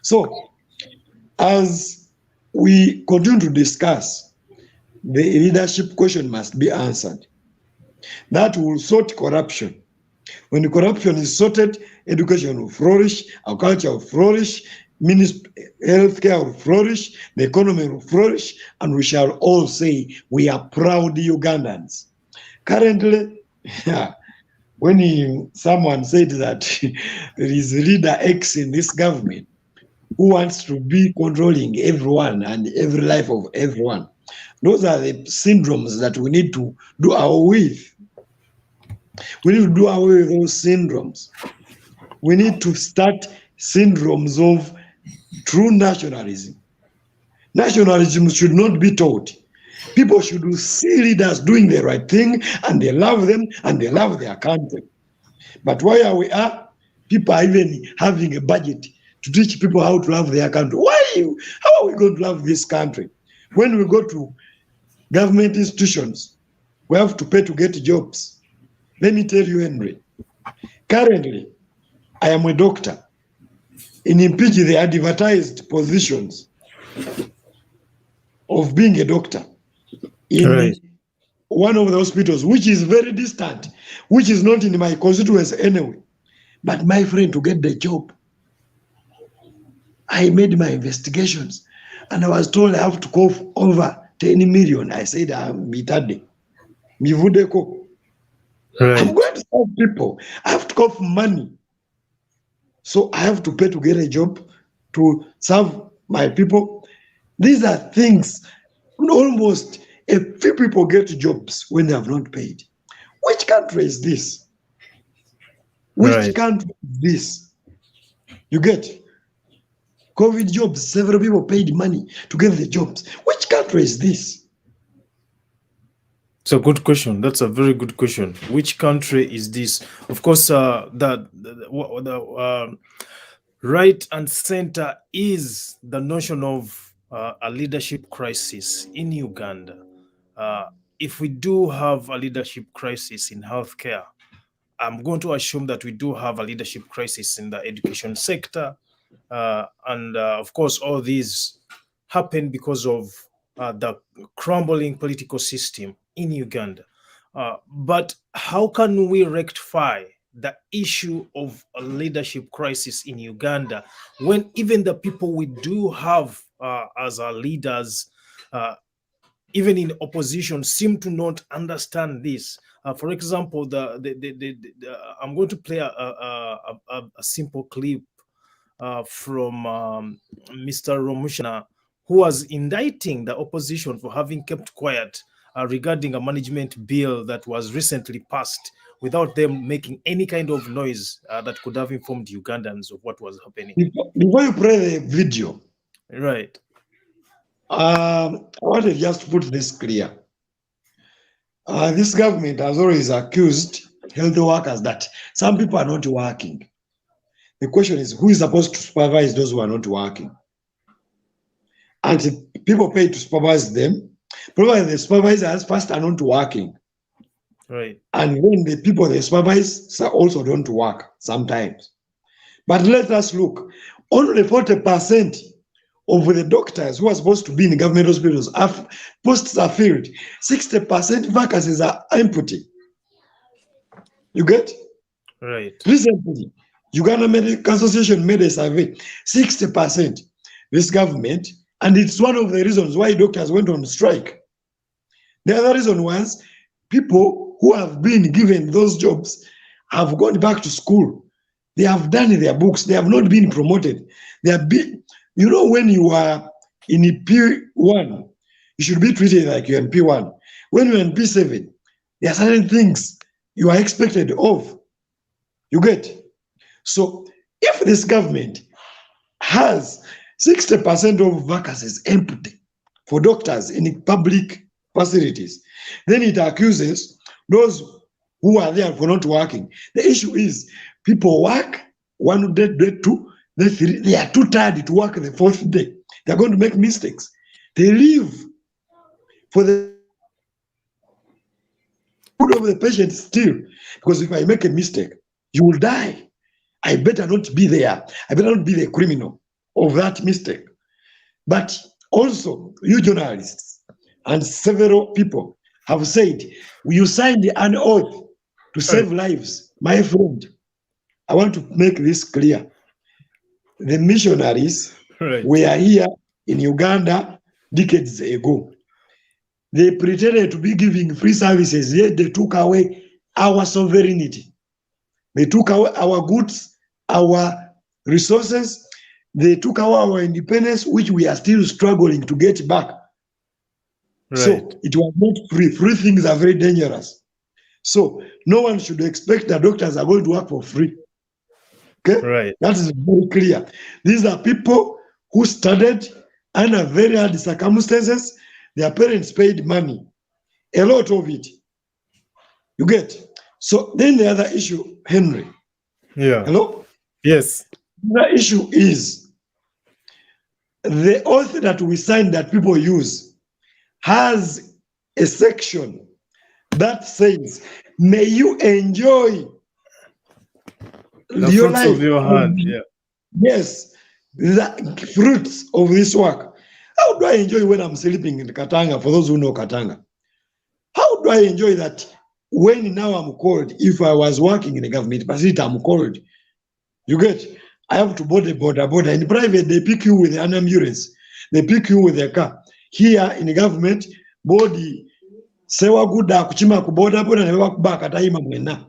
So, as we continue to discuss, the leadership question must be answered. That will sort corruption. When the corruption is sorted, education will flourish, our culture will flourish, healthcare will flourish, the economy will flourish, and we shall all say we are proud Ugandans. Currently, when someone said that there is leader X in this government who wants to be controlling everyone and every life of everyone, those are the syndromes that we need to do away with. We need to do away with those syndromes. We need to start syndromes of true nationalism. Nationalism should not be taught. People should see leaders doing the right thing and they love them and they love their country. But where we are, people are even having a budget to teach people how to love their country. How are we going to love this country? When we go to government institutions, we have to pay to get jobs. Let me tell you, Henry, currently, I am a doctor. In Impiji, they advertised positions of being a doctor in one of the hospitals, which is very distant, which is not in my constituency anyway. But my friend, to get the job, I made my investigations and I was told I have to cough over 10 million. I said, I'm going to serve people. I have to cough money. So I have to pay to get a job to serve my people. These are things, almost a few people get jobs when they have not paid. Which country is this? Which country is this? You get COVID jobs, several people paid money to get the jobs. Which country is this? It's a good question. That's a very good question. Which country is this? Of course, the right and center is the notion of a leadership crisis in Uganda. If we do have a leadership crisis in healthcare, I'm going to assume that we do have a leadership crisis in the education sector. And of course, all these happen because of the crumbling political system in Uganda. But how can we rectify the issue of a leadership crisis in Uganda when even the people we do have as our leaders, even in opposition, seem to not understand this? For example, I'm going to play a simple clip from Mr. Romushana, who was indicting the opposition for having kept quiet regarding a management bill that was recently passed without them making any kind of noise that could have informed Ugandans of what was happening. Before you play the video, right? I want to just put this clear. This government has always accused health workers that some people are not working. The question is, who is supposed to supervise those who are not working? And people pay to supervise them. Probably the supervisors first are not working. Right. And when the people they supervise also don't work sometimes. But let us look. Only 40% of the doctors who are supposed to be in government hospitals, posts are filled. 60% vacancies are empty. You get? Right. Recently, Uganda Medical Association made a survey. 60% this government, and it's one of the reasons why doctors went on strike. The other reason was people who have been given those jobs have gone back to school. They have done their books. They have not been promoted. They have been, you know, when you are in P1, you should be treated like you're in P1. When you're in P7, there are certain things you are expected of. You get? So if this government has 60% of vacancies empty for doctors in public facilities, then it accuses those who are there for not working. The issue is people work 1 day, day 2, day 3. They are too tired to work the 4th day. They are going to make mistakes. They leave for the good of the patient still. Because if I make a mistake, you will die. I better not be there. I better not be the criminal of that mistake. But also, you journalists and several people have said, you signed an oath to save lives. My friend, I want to make this clear. The missionaries were here in Uganda decades ago. They pretended to be giving free services, yet they took away our sovereignty. They took away our goods, our resources. They took away our independence, which we are still struggling to get back. Right. So it was not free. Free things are very dangerous. So no one should expect that doctors are going to work for free. Okay? Right. That is very clear. These are people who studied under very hard circumstances. Their parents paid money, a lot of it. You get? So then the other issue, Henry. Yeah. Hello? Yes. The issue is the oath that we sign that people use has a section that says, may you enjoy the your fruits life of your hand. Yeah. Yes, the fruits of this work. How do I enjoy when I'm sleeping in Katanga, for those who know Katanga? How do I enjoy that when now I'm called? If I was working in a government facility, I'm called. You get? I have to board a border. In private, they pick you with an ambulance. They pick you with a car. Here in the government, body sewa guda kuchima kuboda boda newa kubaka taima mwena.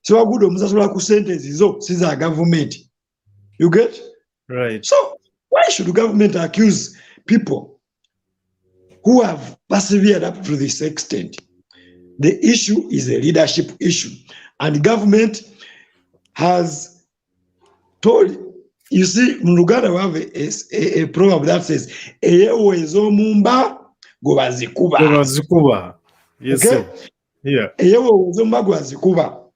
Sewa guda msasula ku sentence zo siza government. You get? Right. So why should government accuse people who have persevered up to this extent? The issue is a leadership issue, and government has told. You see, in Uganda we have a proverb that says, "Eyewezo mumba gobazikuba." Gobazikuba. Yes, okay? Sir. Yeah. Eyewezo mumba gobazikuba.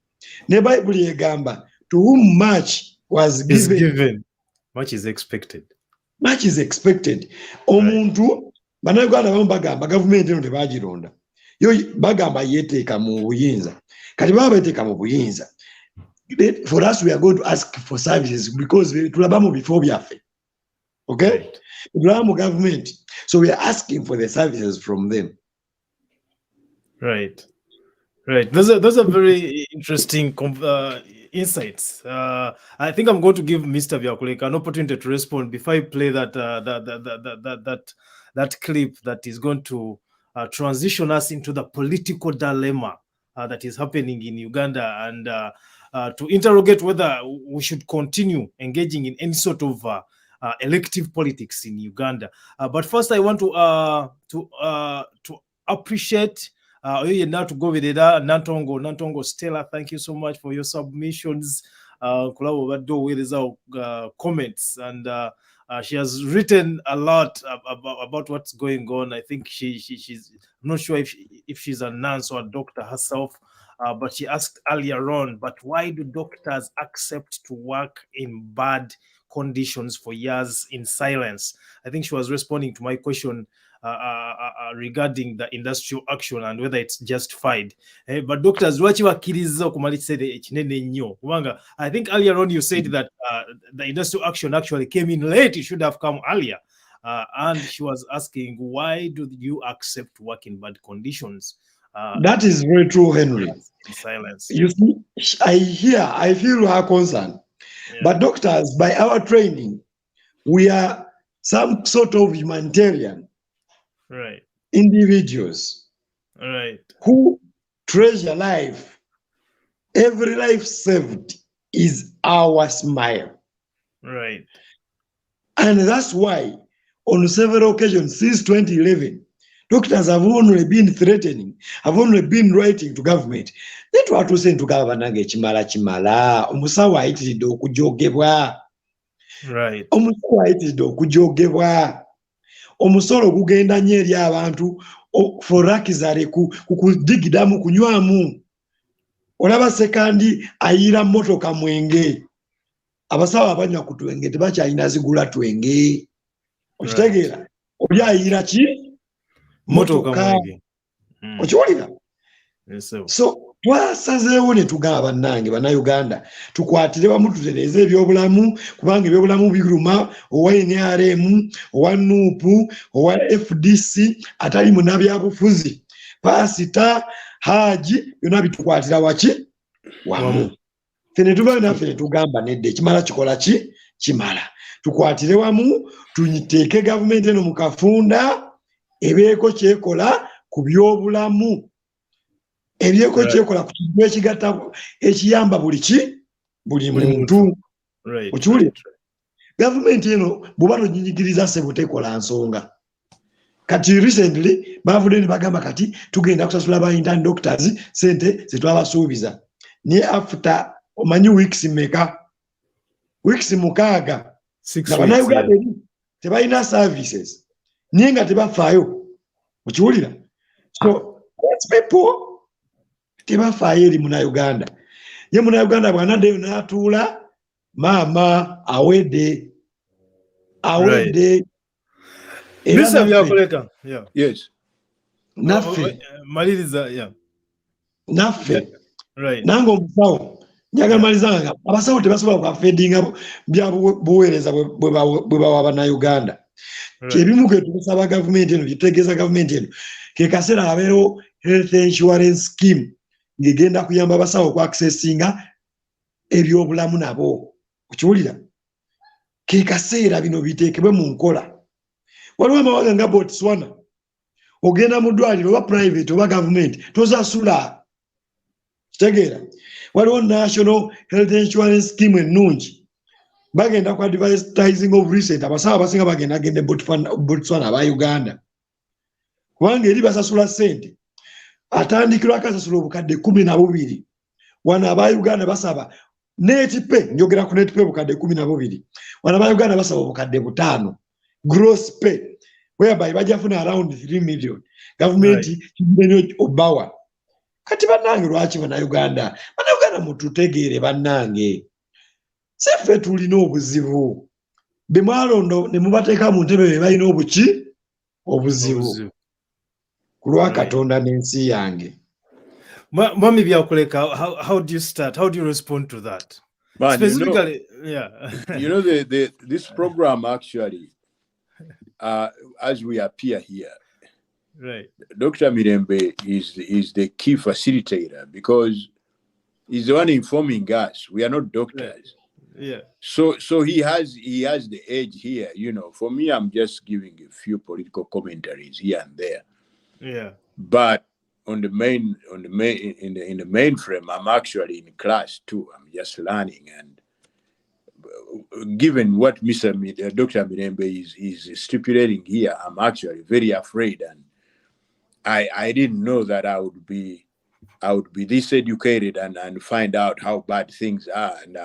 Ne Bible yegamba, to whom much was given, much is expected. Much is expected. Omuntu bannayuganda bamu bagamba gavumenti eno tebagironda. Yo bagamba yeteeka mu buyinza. Kati baba beteeka mu buyinza. For us, we are going to ask for services because tulabamu before byaffe. Okay? Tulabamu government. So we are asking for the services from them. Right. Right. Those are very interesting insights. I think I'm going to give Mr. Byakuleka an opportunity to respond before I play that clip that is going to transition us into the political dilemma that is happening in Uganda, and to interrogate whether we should continue engaging in any sort of elective politics in Uganda. But first, I want to appreciate. Now to go with it, Nantongo Stella, thank you so much for your submissions. Comments, and she has written a lot about what's going on. I think she's I'm not sure if she's a nurse or a doctor herself, but she asked earlier on, but why do doctors accept to work in bad conditions for years in silence? I think she was responding to my question regarding the industrial action and whether it's justified. But doctors, I think earlier on you said that the industrial action actually came in late. It should have come earlier. And she was asking, why do you accept work in bad conditions? That is very true, Henry. In silence. You see, I feel her concern. Yeah. But doctors, by our training, we are some sort of humanitarian Right. individuals Right. who treasure life. Every life saved is our smile. Right. And that's why on several occasions since 2011, doctors have only been threatening, have only been writing to government. That what we say to government, chimala, omusawo ayitiridde okujogebwa. Right. Omusawo ayitiridde okujogebwa. Omusolo gugenda nnyo eri abantu forakizale kukudigidamu kunywamu. Olaba sekandi ayira motoka mwenge. Abasawo abanywa ku twenge tebakyalina zigula twenge. Okitegeera? Oli ayira ki? Motoka mwenge. Okiwulira? Yes, so twasazeewo ne tugamba bannange bannayuganda tukwatire wamu tutereeze ebyobulamu kubanga ebyobulamu biruma owa NRM owa NUP owa FDC atali munnabyabufuzi Pasita Haji byonna bitukwatira waki wamu. Fene tuva naffe ne tugamba nedda ekimala kikola ki kimala tukwatire wamu tunyiteeke gavumenti eno mu kafunda ebeeko kyekola ku byobulamu. Ebyeko kyekola ku kintu ekigatta ekiyamba buli muntu. Okiwulira? Gavumenti eno bw'oba n'oginyigiriza ssebo tekola nsonga. Kati recently baavudde ne bagamba kati tugenda kusasula ba intern doctors sente ze twabasuubiza. Naye after omanyi weeks mmeka? Weeks mukaaga. Bannayuganda tebalina services. Naye nga tebafaayo. Okiwulira? So these people tebafaayo eri munnayuganda. Ye munnayuganda bw'anaddeyo n'atuula maama awedde. Mr. Byakuleka. Yeah. Yes. Naffe. Maliriza, yeah. Naffe. Right. Nange omusawo njagala malizanga abasawo tebasobola kwafeedinga bya buweereza bwe bawa bannayuganda. Kyebimu ke tukusaba gavumenti eno kitegeeza gavumenti eno ke kaseera abeerewo health insurance scheme ng'egenda kuyamba abasawo okwaccessinga ebyobulamu nabo. Okiwulira? Ke kaseera bino biteekebwe mu nkola. Waliwo amawanga nga Botswana ogenda mu ddwaliro oba private oba gavumenti tozasula. Kitegeera? Waliwo national health insurance scheme ennungi. Bagenda ku advertising of recent abasawo abasinga bagenda agende Botswana aba Uganda. Kubanga eri basasula ssente. Atandikirwako asasula obukadde 12. Wano aba Uganda basaba net pay, njogera ku net pay obukadde 12. Wano aba Uganda basaba obukadde 5. Gross pay whereby bajafuna around 3 million. Government kibinyo obawa. Kati bannange lwaki bannayuganda mututegeere bannange. Seffe tulina obuzibu. Be mwalondo ne mubateeka mu ntebe be balina obuzibu. Kulwa Katonda n'ensi yange. Mwami Byakuleka, how do you start? How do you respond to that? Man, specifically, this program actually, as we appear here, right? Dr. Mirembe is the key facilitator because he's the one informing us. We are not doctors. Yeah. So he has the edge here. You know, for me, I'm just giving a few political commentaries here and there. Yeah. But in the mainframe, I'm actually in class too. I'm just learning, and given what Dr. Mirembe is stipulating here, I'm actually very afraid, and I didn't know that I would be this educated and find out how bad things are, and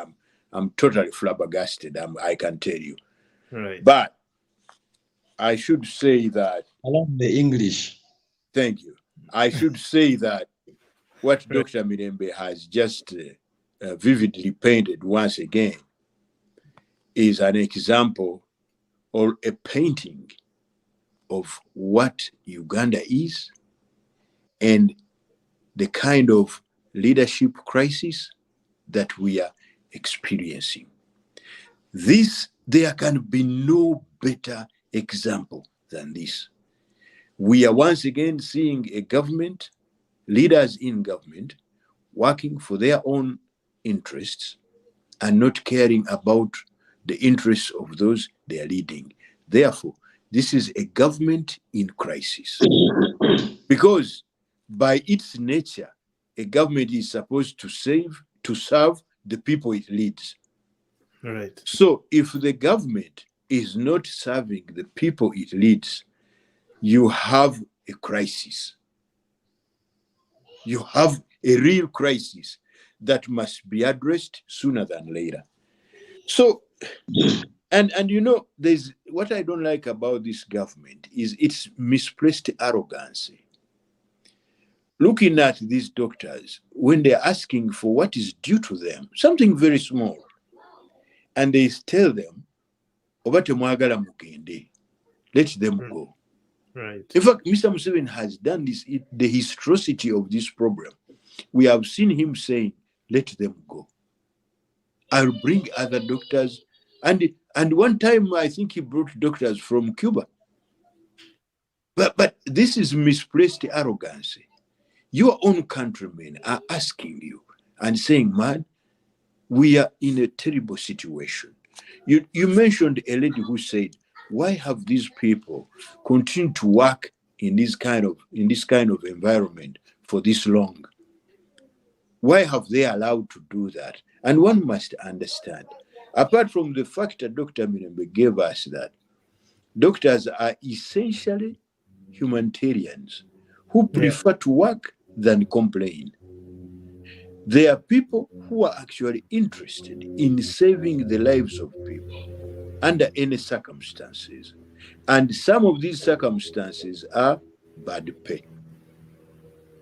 I'm totally flabbergasted. I can tell you. Right. But I should say that I love the English. Thank you. I should say that what Dr. Mirembe has just vividly painted once again is an example or a painting of what Uganda is and the kind of leadership crisis that we are experiencing. There can be no better example than this. We are once again seeing a government, leaders in government, working for their own interests and not caring about the interests of those they are leading. Therefore, this is a government in crisis. Because by its nature, a government is supposed to serve the people it leads. Right. So if the government is not serving the people it leads, you have a crisis. You have a real crisis that must be addressed sooner than later. So, and you know, there's what I don't like about this government is its misplaced arrogance. Looking at these doctors, when they're asking for what is due to them, something very small, and they tell them, let them go. Right. In fact, Mr. Museveni has done this, the historicity of this program. We have seen him saying, let them go. I'll bring other doctors. And one time, I think he brought doctors from Cuba. But this is misplaced arrogance. Your own countrymen are asking you and saying, man, we are in a terrible situation. You mentioned a lady who said, why have these people continued to work in this kind of environment for this long? Why have they allowed to do that? And one must understand, apart from the fact that Dr. Mirembe gave us that doctors are essentially humanitarians who prefer to work than complain. They are people who are actually interested in saving the lives of people under any circumstances. And some of these circumstances are bad pay.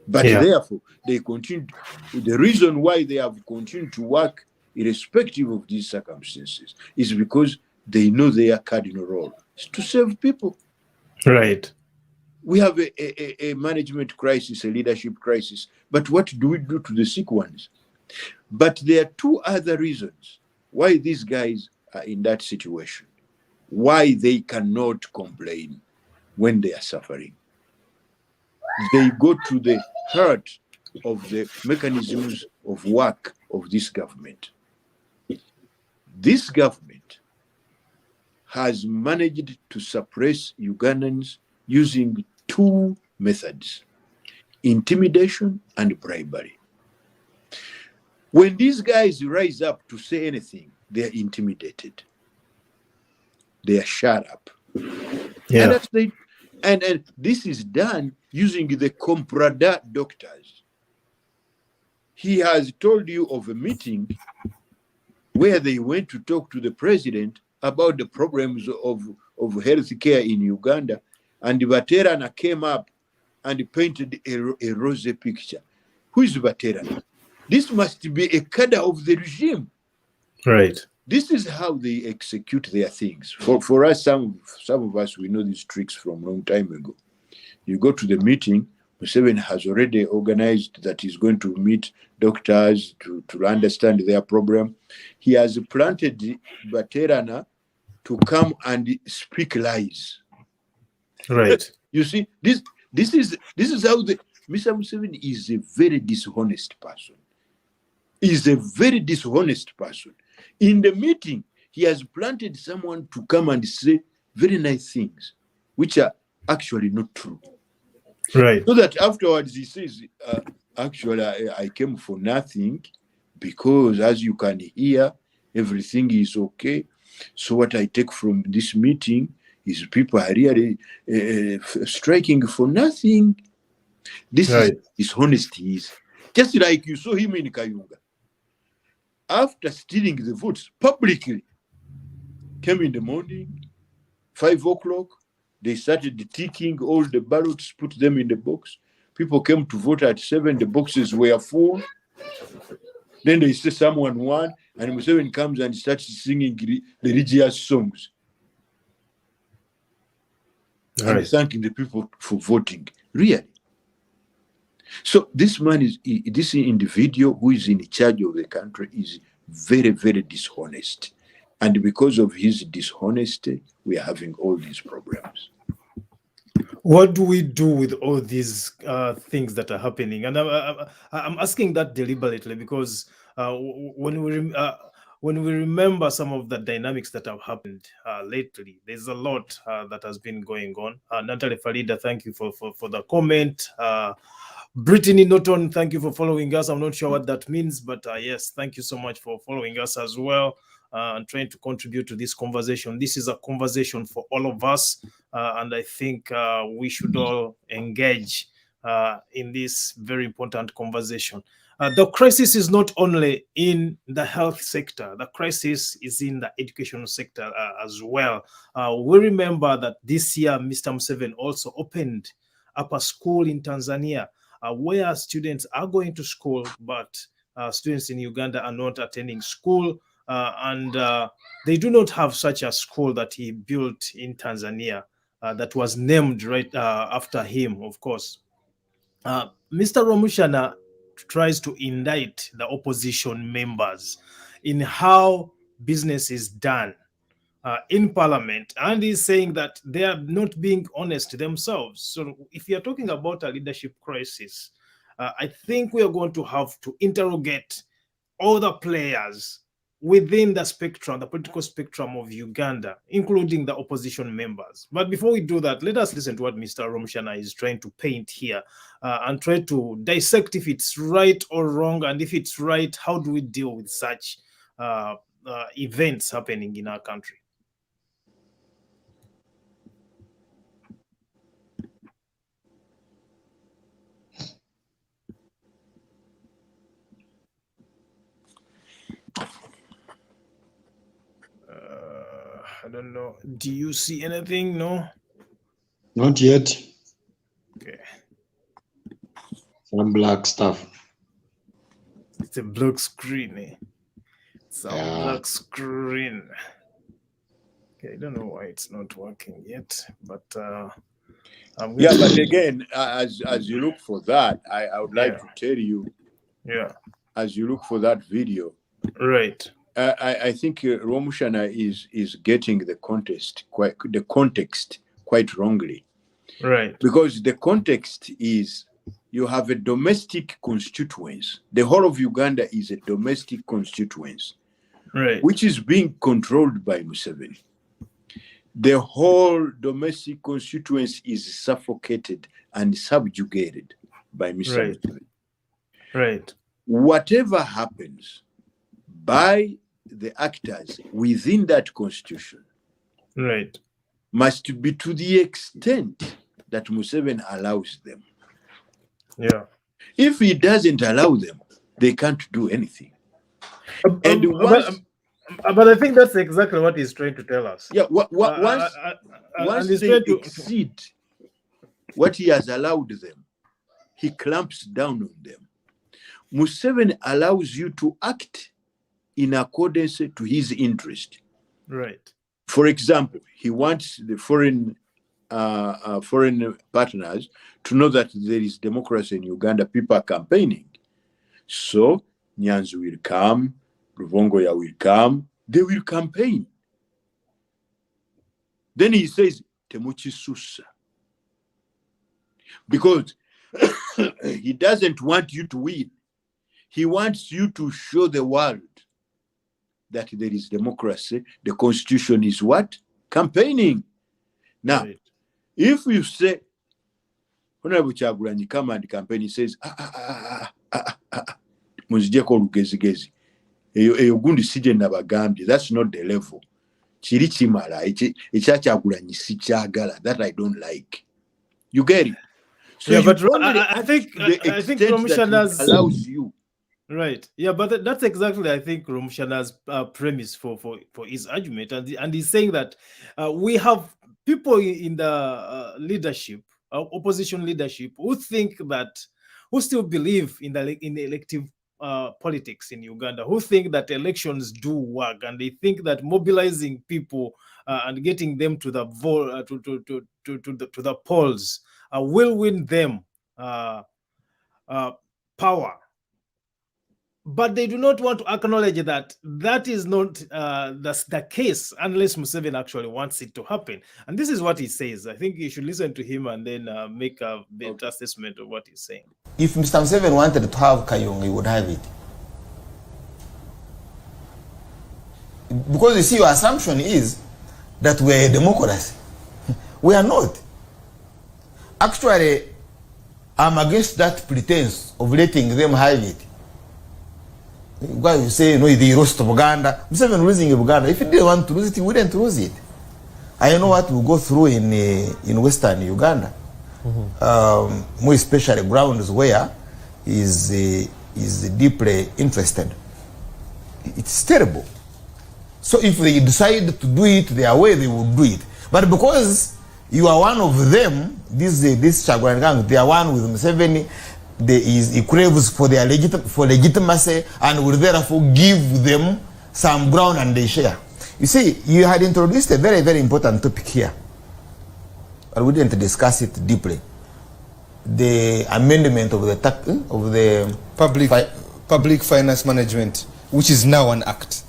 But therefore, they continue. The reason why they have continued to work irrespective of these circumstances is because they know their cardinal role is to save people. Right. We have a management crisis, a leadership crisis, but what do we do to the sick ones? But there are two other reasons why these guys are in that situation, why they cannot complain when they are suffering. They go to the heart of the mechanisms of work of this government. This government has managed to suppress Ugandans using two methods, intimidation and bribery. When these guys rise up to say anything, they are intimidated. They are shut up. Yeah. And this is done using the comprador doctors. He has told you of a meeting where they went to talk to the president about the problems of health care in Uganda, and Baterana came up and painted a rosy picture. Who is Baterana? This must be a cadre of the regime. Right. This is how they execute their things. For us, some of us, we know these tricks from a long time ago. You go to the meeting, Museveni has already organized that he's going to meet doctors to understand their problem. He has planted Baterana to come and speak lies. Right. You see, this is how Mr. Museveni is a very dishonest person. He's a very dishonest person. In the meeting, he has planted someone to come and say very nice things, which are actually not true. Right. So that afterwards he says, actually, I came for nothing because, as you can hear, everything is okay. So what I take from this meeting is people are really striking for nothing. This is dishonesty. Just like you saw him in Kayunga. After stealing the votes publicly, came in the morning, 5 o'clock, they started ticking all the ballots, put them in the box. People came to vote at 7, the boxes were full. Then they say someone won, and Museveni comes and starts singing the religious songs. Right. And thanking the people for voting. Really. So this man is, this individual who is in charge of the country is very, very dishonest. And because of his dishonesty, we are having all these problems. What do we do with all these things that are happening? And I'm asking that deliberately because when we remember some of the dynamics that have happened lately, there's a lot that has been going on. Natalie Farida, thank you for the comment. Brittany Norton, thank you for following us. I'm not sure what that means, but yes, thank you so much for following us as well and trying to contribute to this conversation. This is a conversation for all of us, and I think we should all engage in this very important conversation. The crisis is not only in the health sector, the crisis is in the educational sector as well. We remember that this year, Mr. Museveni also opened up a school in Tanzania where students are going to school, but students in Uganda are not attending school, and they do not have such a school that he built in Tanzania that was named right after him, of course. Mr. Romushana tries to indict the opposition members in how business is done in parliament, and he's saying that they are not being honest themselves. So if you're talking about a leadership crisis, I think we are going to have to interrogate all the players within the spectrum, the political spectrum of Uganda, including the opposition members. But before we do that, let us listen to what Mr. Romushana is trying to paint here and try to dissect if it's right or wrong, and if it's right, how do we deal with such events happening in our country? I don't know. Do you see anything? No? Not yet. Okay. Some black stuff. It's a black screen. Eh? It's a black screen. Okay, I don't know why it's not working yet, but I'm yeah, but again, as you look for that, I would like to tell you, as you look for that video, right? I think Romushana is getting the context quite wrongly, right? Because the context is you have a domestic constituency. The whole of Uganda is a domestic constituency, right? Which is being controlled by Museveni. The whole domestic constituency is suffocated and subjugated by Mr. Museveni. Right. Whatever happens by the actors within that constitution, right, must be to the extent that Museveni allows them. Yeah. If he doesn't allow them, they can't do anything. But I think that's exactly what he's trying to tell us. Yeah. Once they exceed what he has allowed them, he clamps down on them. Museveni allows you to act in accordance to his interest. Right. For example, he wants the foreign partners to know that there is democracy in Uganda. People are campaigning. So Nyanzi will come, Ruvongoya will come, they will campaign. Then he says, Temuchi Susa. Because he doesn't want you to win. He wants you to show the world that there is democracy. The constitution is what? Campaigning. Now, if you say, Honorable Kyagulanyi come and campaign, he says, Muzijeko lugezigezi. Eyo gundi sije nabagambye. That's not the level. Chiri chimala. Echa Kyagulanyi si kyagala. That I don't like. You get it? So but I think Romushana's allows you. Right. Yeah, but that's exactly, I think, Romushana's premise for his argument. And he's saying that we have people in the leadership opposition leadership who think that, who still believe in the elective politics in Uganda, who think that elections do work, and they think that mobilizing people and getting them to the to the polls will win them power. But they do not want to acknowledge that that is not the case unless Museveni actually wants it to happen. And this is what he says. I think you should listen to him and then make a better assessment of what he's saying. If Mr. Museveni wanted to have Kayunga, he would have it. Because you see, your assumption is that we are a democracy. We are not. Actually, I'm against that pretense of letting them have it. Why you say, no, they lost to Uganda. Museveni losing Uganda. If he didn't want to lose it, he wouldn't lose it. I know what we go through in Western Uganda. More especially grounds where is deeply interested. It's terrible. So if they decide to do it their way, they will do it. But because you are one of them, this Kyagulanyi gang, they are one with Museveni, he craves for their legitimacy and will therefore give them some ground and they share. You see, you had introduced a very, very important topic here, but we didn't discuss it deeply. The amendment of the public finance management, which is now an act.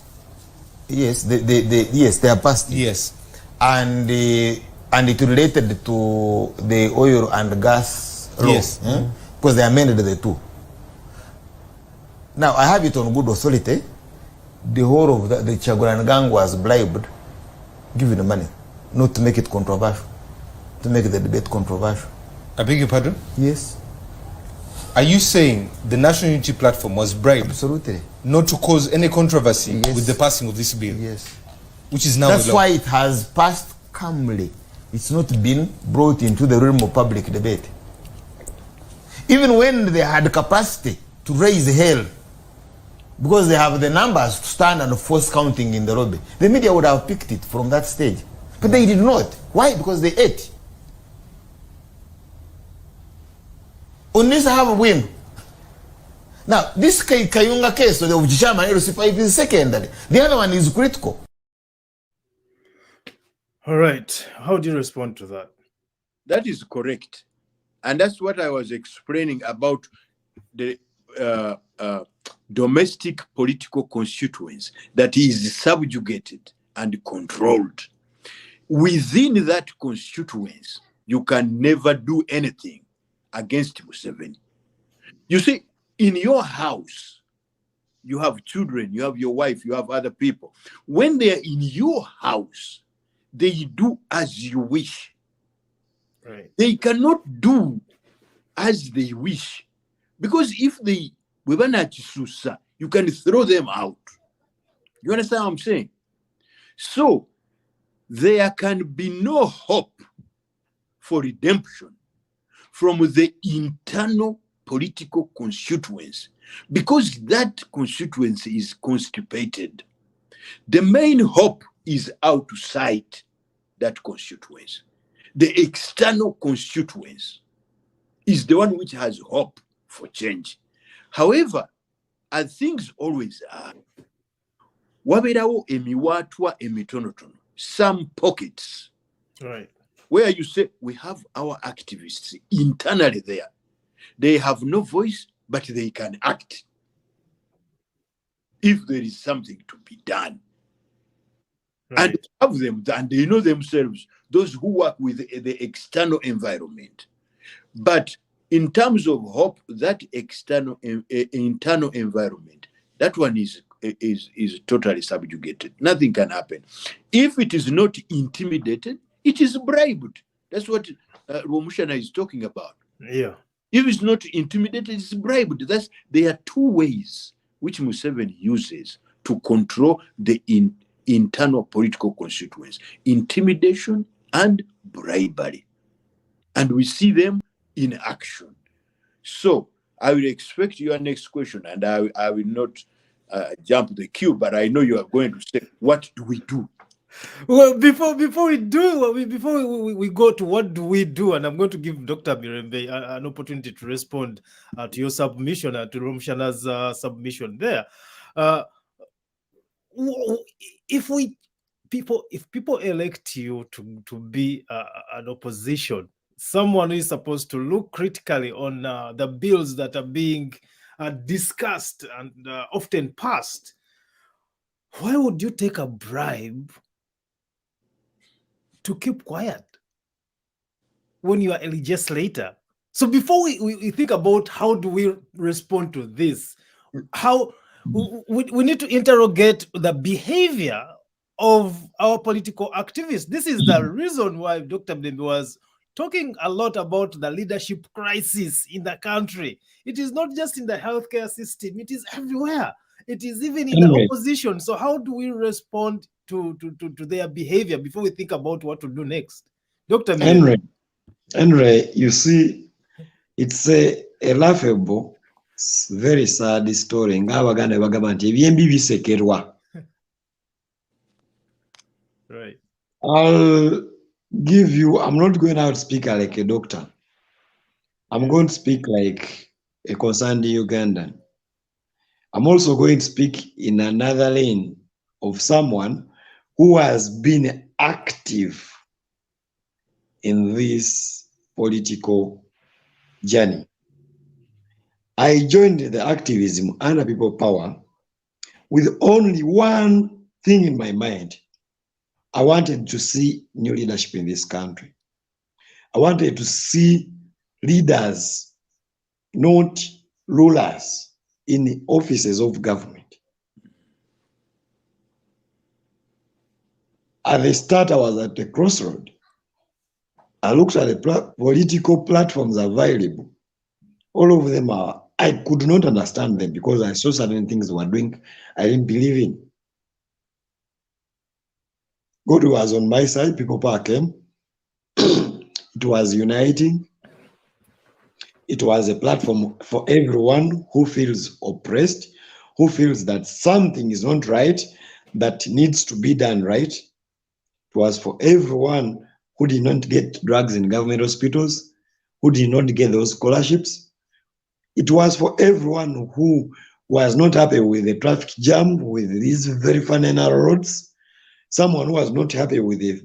Yes, yes, they are passed. Yes, and it related to the oil and gas law. Yes, because they amended the two. Now I have it on good authority. The whole of the Kyagulanyi gang was bribed, given the money, not to make it controversial, to make the debate controversial. I beg your pardon? Yes. Are you saying the National Unity Platform was bribed? Absolutely. Not to cause any controversy Yes. with the passing of this bill? Yes. Which is now That's the law. why it has passed calmly. It's not been brought into the realm of public debate. Even when they had capacity to raise hell, because they have the numbers to stand and force counting in the lobby, the media would have picked it from that stage. But they did not. Why? Because they ate. Unless I have a win. Now, this Kayunga case of Chairman LC5 is secondary. The other one is critical. All right. How do you respond to that? That is correct. And that's what I was explaining about the domestic political constituents that is subjugated and controlled. Within that constituents, you can never do anything against Museveni. You see, in your house, you have children, you have your wife, you have other people. When they are in your house, they do as you wish. Right. They cannot do as they wish. Because if they you can throw them out. You understand what I'm saying? So there can be no hope for redemption from the internal political constituency, because that constituency is constipated. The main hope is outside that constituency. The external constituency is the one which has hope for change. However, as things always are, waberawo emiwatwa emitonotono, some pockets, Right. where you say we have our activists internally there. They have no voice, but they can act if there is something to be done. Right. And have them, and they know themselves, those who work with the external environment. But in terms of hope, that external internal environment, that one is totally subjugated. Nothing can happen. If it is not intimidated, it is bribed. That's what Romushana is talking about. Yeah. If it's not intimidated, it's bribed. There are two ways which Museveni uses to control the internal political constituents: intimidation and bribery. And we see them in action. So I will expect your next question, and I will not jump the queue, but I know you are going to say, what do we do? Well, before we go to what do we do, and I'm going to give Dr. Mirembe an opportunity to respond to your submission, to Romshana's submission there. If people elect you to be an opposition, someone is supposed to look critically on the bills that are being discussed and often passed. Why would you take a bribe to keep quiet when you are a legislator? So before we think about how do we respond to this, how we need to interrogate the behavior of our political activists. This is the reason why Dr. Mirembe was talking a lot about the leadership crisis in the country. It is not just in the healthcare system, it is everywhere. It is even in the opposition. So how do we respond to their behavior before we think about what to do next? Dr. Mirembe. Henry, you see, it's a laughable, very sad story. Right. I'll give you, I'm not going out speaker like a doctor. I'm going to speak like a concerned Ugandan. I'm also going to speak in another lane of someone who has been active in this political journey. I joined the activism under People Power with only one thing in my mind. I wanted to see new leadership in this country. I wanted to see leaders, not rulers, in the offices of government. At the start, I was at the crossroad. I looked at the political platforms available. All of them I could not understand them because I saw certain things they were doing I didn't believe in. God was on my side, People Power came. It was uniting. It was a platform for everyone who feels oppressed, who feels that something is not right, that needs to be done right. It was for everyone who did not get drugs in government hospitals, who did not get those scholarships. It was for everyone who was not happy with the traffic jam, with these very funny narrow roads, someone who was not happy with the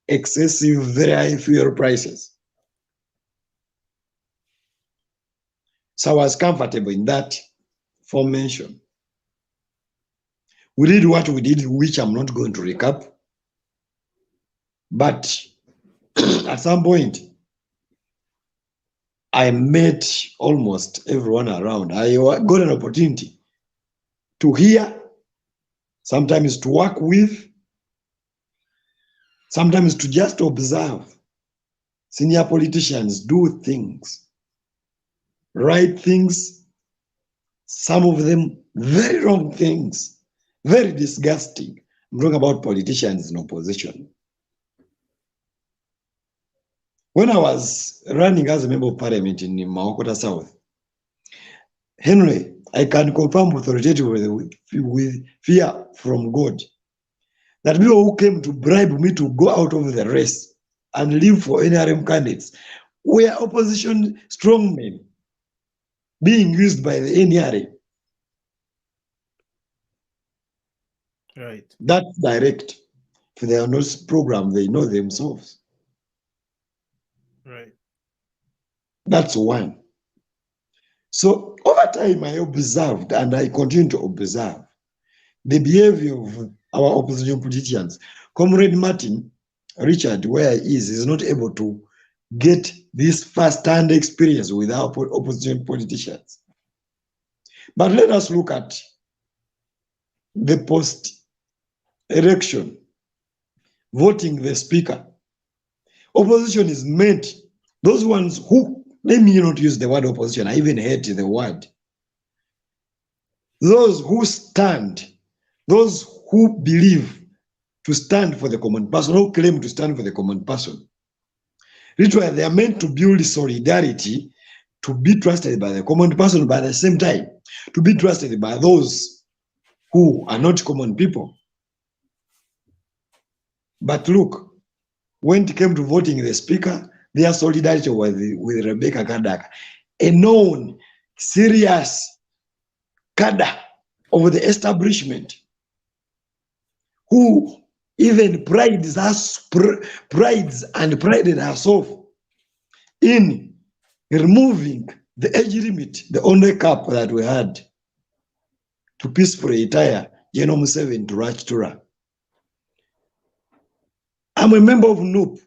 excessive, very high fuel prices. So I was comfortable in that formation. We did what we did, which I'm not going to recap. But at some point, I met almost everyone around. I got an opportunity to hear, sometimes to work with, sometimes to just observe senior politicians do things, right things, some of them very wrong things, very disgusting. I'm talking about politicians in opposition. When I was running as a member of parliament in Mawakota South, Henry, I can confirm authoritatively with fear from God that people who came to bribe me to go out of the race and live for NRM candidates were opposition strongmen being used by the NRM. Right. That's direct. If they are not programmed, they know themselves. Right. That's one. So over time, I observed and I continue to observe the behavior of our opposition politicians. Comrade Martin Richard, where he is not able to get this first-hand experience with our opposition politicians. But let us look at the post-election, voting the speaker. Opposition is meant, those ones who, let me not use the word opposition, I even hate the word. Those who stand, those who believe to stand for the common person, who claim to stand for the common person. Literally, they are meant to build solidarity, to be trusted by the common person, but at the same time, to be trusted by those who are not common people. But look, when it came to voting the speaker, their solidarity was with Rebecca Kadaga, a known serious cadre of the establishment, who even prided herself in removing the age limit, the only cap that we had, to peacefully retire General Museveni to Rachtura. I'm a member of NUP.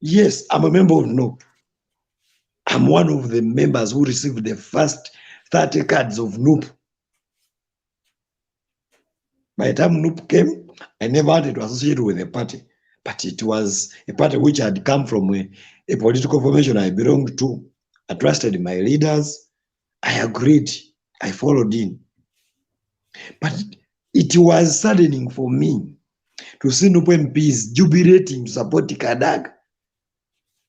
Yes, I'm a member of NUP. I'm one of the members who received the first 30 cards of NUP. By the time NUP came, I never wanted to associate with a party, but it was a party which had come from a political formation I belonged to. I trusted my leaders. I agreed. I followed in. But it was saddening for me to see NUP MPs jubilating to support Kadaga.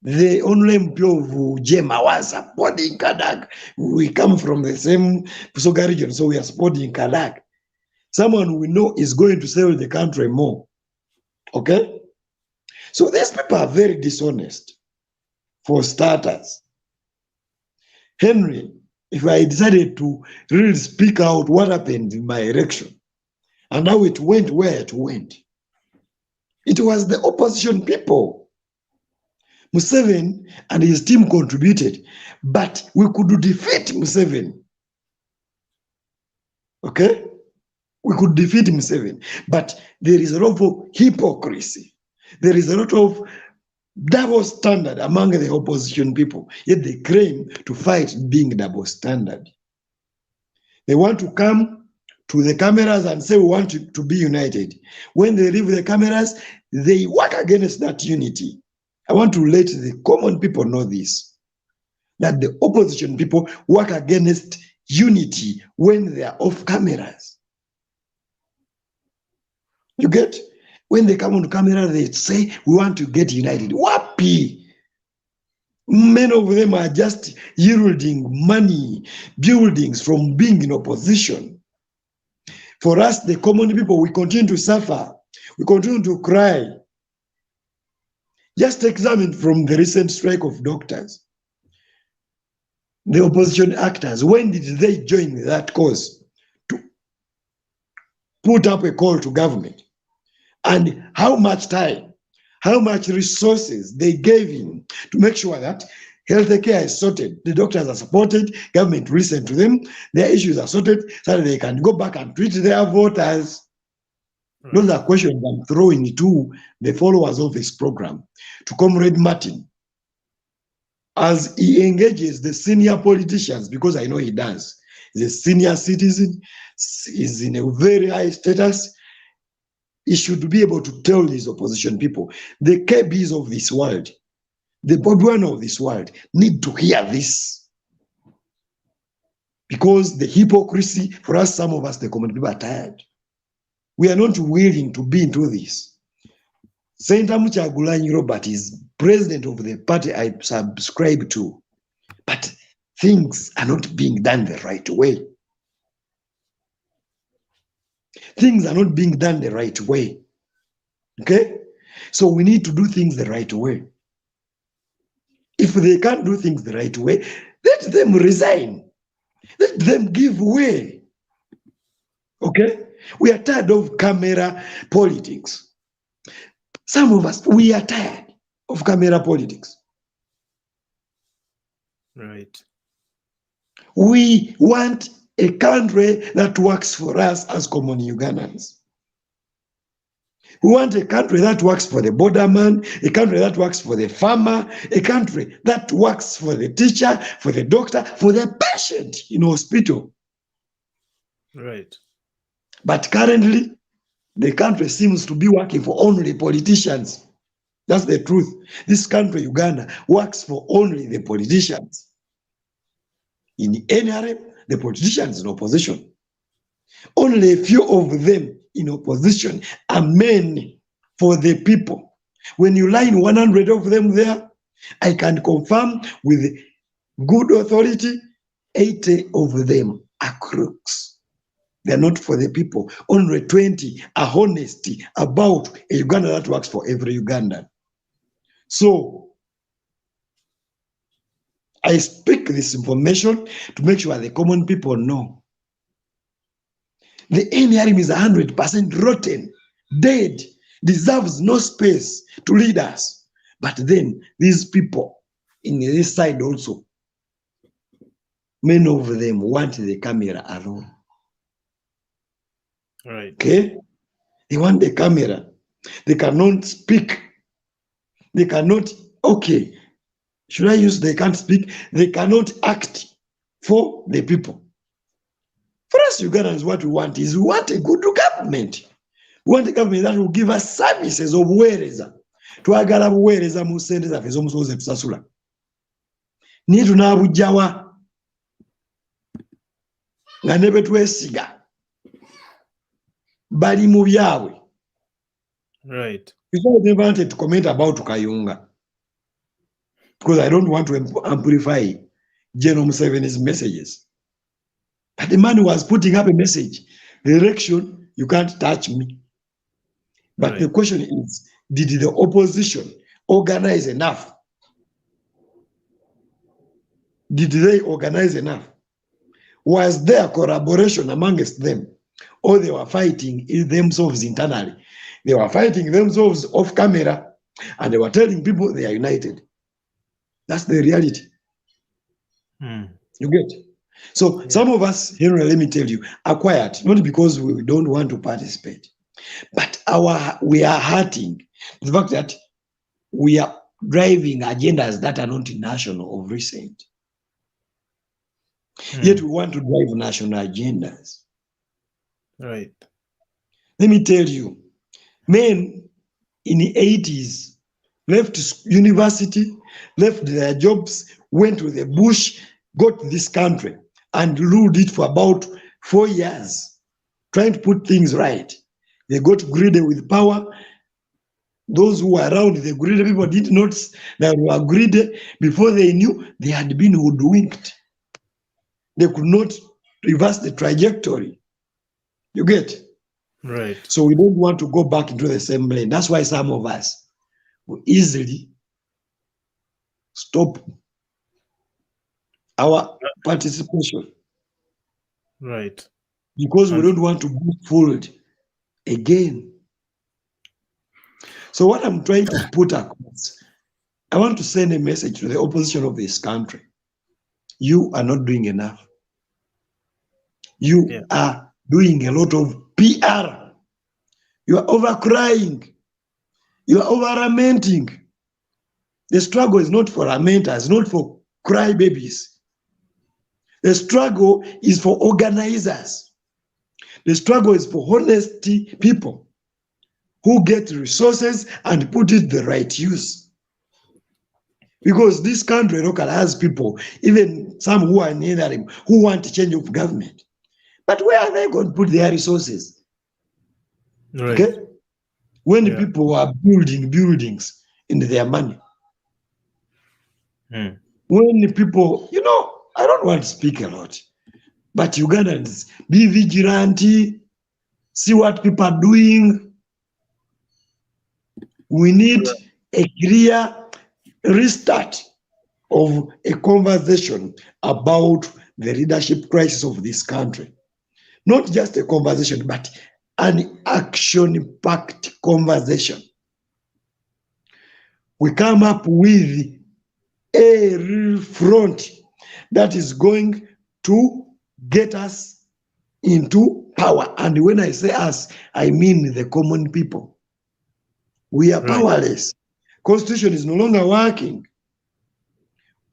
The only MP of Jema was supporting Kadaga. We come from the same Busoga region, so we are supporting Kadaga. Someone we know is going to sell the country more. Okay? So these people are very dishonest, for starters. Henry, if I decided to really speak out what happened in my election and how it went where it went, it was the opposition people. Museveni and his team contributed, but we could defeat Museveni. Okay? We could defeat Museveni, but there is a lot of hypocrisy. There is a lot of double standard among the opposition people, yet they claim to fight being double standard. They want to come to the cameras and say we want to be united. When they leave the cameras, they work against that unity. I want to let the common people know this, that the opposition people work against unity when they are off cameras. You get? When they come on camera, they say, we want to get united. Wapi! Many of them are just yielding money, buildings from being in opposition. For us, the common people, we continue to suffer. We continue to cry. Just examine from the recent strike of doctors. The opposition actors, when did they join that cause to put up a call to government? And how much time, how much resources they gave in to make sure that healthcare is sorted, the doctors are supported, government listen to them, their issues are sorted, so that they can go back and treat their voters. Those are questions I'm throwing to the followers of this program, to Comrade Martin, as he engages the senior politicians, because I know he does. He's a senior citizen, is in a very high status. He should be able to tell these opposition people, the KBs of this world, the Bobuano of this world, need to hear this. Because the hypocrisy, for us, some of us, the common people, are tired. We are not willing to be into this. Senator Muchagulanyi Robert is president of the party I subscribe to, but things are not being done the right way. Things are not being done the right way. Okay? So we need to do things the right way. If they can't do things the right way, let them resign. Let them give way. Okay? We are tired of camera politics. Some of us, we are tired of camera politics. Right. We want a country that works for us as common Ugandans. We want a country that works for the borderman, a country that works for the farmer, a country that works for the teacher, for the doctor, for the patient in hospital. Right. But currently, the country seems to be working for only politicians. That's the truth. This country, Uganda, works for only the politicians. In NRM, the politicians in opposition. Only a few of them in opposition are men for the people. When you line 100 of them there, I can confirm with good authority, 80 of them are crooks. They're not for the people. Only 20 are honest about a Uganda that works for every Ugandan. So I speak this information to make sure the common people know. The NRM is 100% rotten, dead, deserves no space to lead us. But then these people in this side also, many of them want the camera alone. Right. Okay? They want the camera. They cannot speak. They cannot, okay, should I use they can't speak? They cannot act for the people. For us Ugandans, what we want is we want a good government. We want a government that will give us services of buweereza. Twagala buweereza mu ssente zaffe ez'omusozi ze tusasula. Niye tunaabugyawa nga ne betwesiga bali mu byabwe. Right. Before I never wanted to comment about Kayunga, because I don't want to amplify General Museveni's messages. But the man was putting up a message, the election, you can't touch me. But Right. the question is, did the opposition organize enough? Did they organize enough? Was there collaboration amongst them? Or they were fighting themselves internally? They were fighting themselves off camera and they were telling people they are united. That's the reality. You get? So some of us, Henry, let me tell you, are quiet, not because we don't want to participate, but we are hurting the fact that we are driving agendas that are not national of recent. Yet we want to drive national agendas. Right. Let me tell you, men in the 80s left university, left their jobs, went to the bush, got this country and ruled it for about 4 years, trying to put things right. They got greedy with power. Those who were around, the greedy people did not that were greedy. Before they knew, they had been hoodwinked. They could not reverse the trajectory. You get? Right. So we don't want to go back into the same lane. That's why some of us will easily stop our participation. Right. Because we don't want to be fooled again. So what I'm trying to put across, I want to send a message to the opposition of this country. You are not doing enough. You are doing a lot of PR. You are overcrying. You are over-lamenting. The struggle is not for lamenters, not for crybabies. The struggle is for organizers. The struggle is for honest people who get resources and put it the right use. Because this country local has people, even some who are in interim, who want a change of government. But where are they going to put their resources? Right. Okay? When people are building buildings in their money. When people, I don't want to speak a lot, but Ugandans, be vigilant, see what people are doing. We need a clear restart of a conversation about the leadership crisis of this country. Not just a conversation, but an action-packed conversation. We come up with a real front that is going to get us into power. And when I say us, I mean the common people. We are powerless. Constitution is no longer working.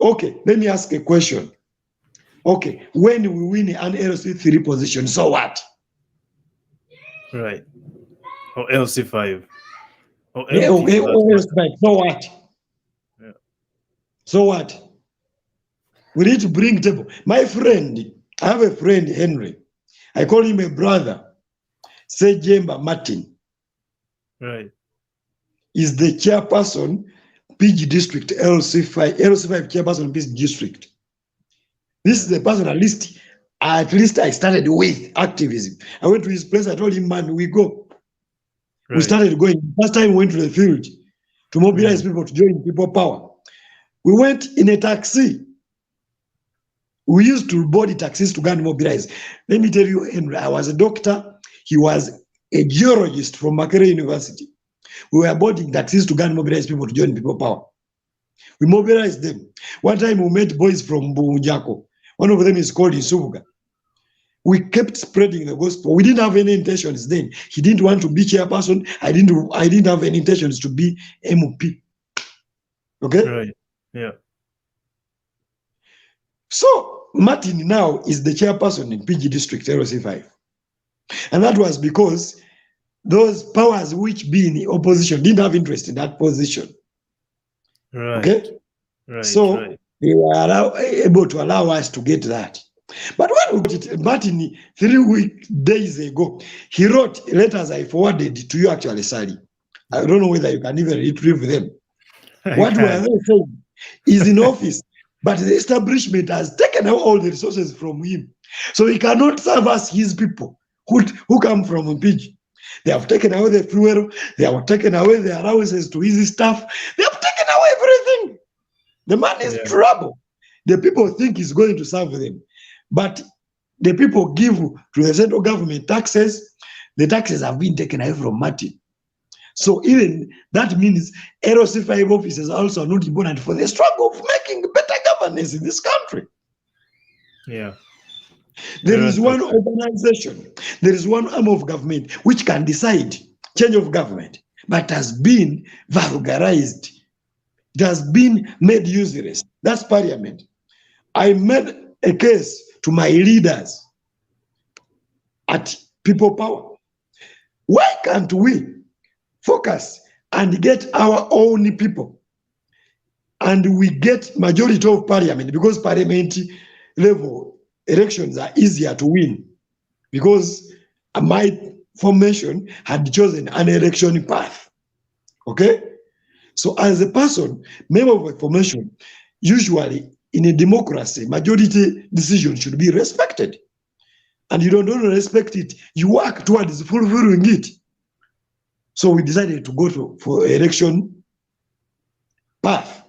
Okay, let me ask a question. Okay, when we win an LC3 position, so what? Right. Or LC5. Or LC5, so what? Yeah. So what? We need to bring table. My friend, I have a friend, Henry. I call him a brother. Sejemba Martin. Right. Is the chairperson, PG District, LC5 chairperson, PG District. This is the person, at least At least I started with activism. I went to his place. I told him, man, we go. Right. We started going. First time we went to the field to mobilize people to join people power. We went in a taxi. We used to board taxis to go and mobilize. Let me tell you, Henry, I was a doctor. He was a geologist from Makerere University. We were boarding taxis to go and mobilize people to join people power. We mobilized them. One time we met boys from Bunjako. One of them is called Isubuga. We kept spreading the gospel. We didn't have any intentions then. He didn't want to be chairperson. I didn't have any intentions to be MP. Okay? Right. Yeah. So Martin now is the chairperson in PG District LC5. And that was because those powers which be in the opposition didn't have interest in that position. Right. Okay? Right. So they were able to allow us to get that. But when we got it, Martin, 3 days ago, he wrote letters I forwarded to you actually, Ssali. I don't know whether you can even retrieve them. What were they saying? He's in office, but the establishment has taken out all the resources from him. So he cannot serve us, his people, who come from Mpiji. They have taken away the fuel, they have taken away the allowances to his staff, they have taken away everything. The man is trouble. The people think he's going to serve them. But the people give to the central government taxes. The taxes have been taken away from Martin. So even that means LC5 officers are also not important for the struggle of making better governance in this country. Yeah. There is one organization, there is one arm of government which can decide change of government, but has been vulgarized. It has been made useless. That's Parliament. I made a case to my leaders at People Power. Why can't we focus and get our own people? And we get majority of Parliament, because Parliament level elections are easier to win, because my formation had chosen an election path. Okay? So as a person, member of a formation, usually in a democracy, majority decision should be respected. And you don't only respect it, you work towards fulfilling it. So we decided to go for election path.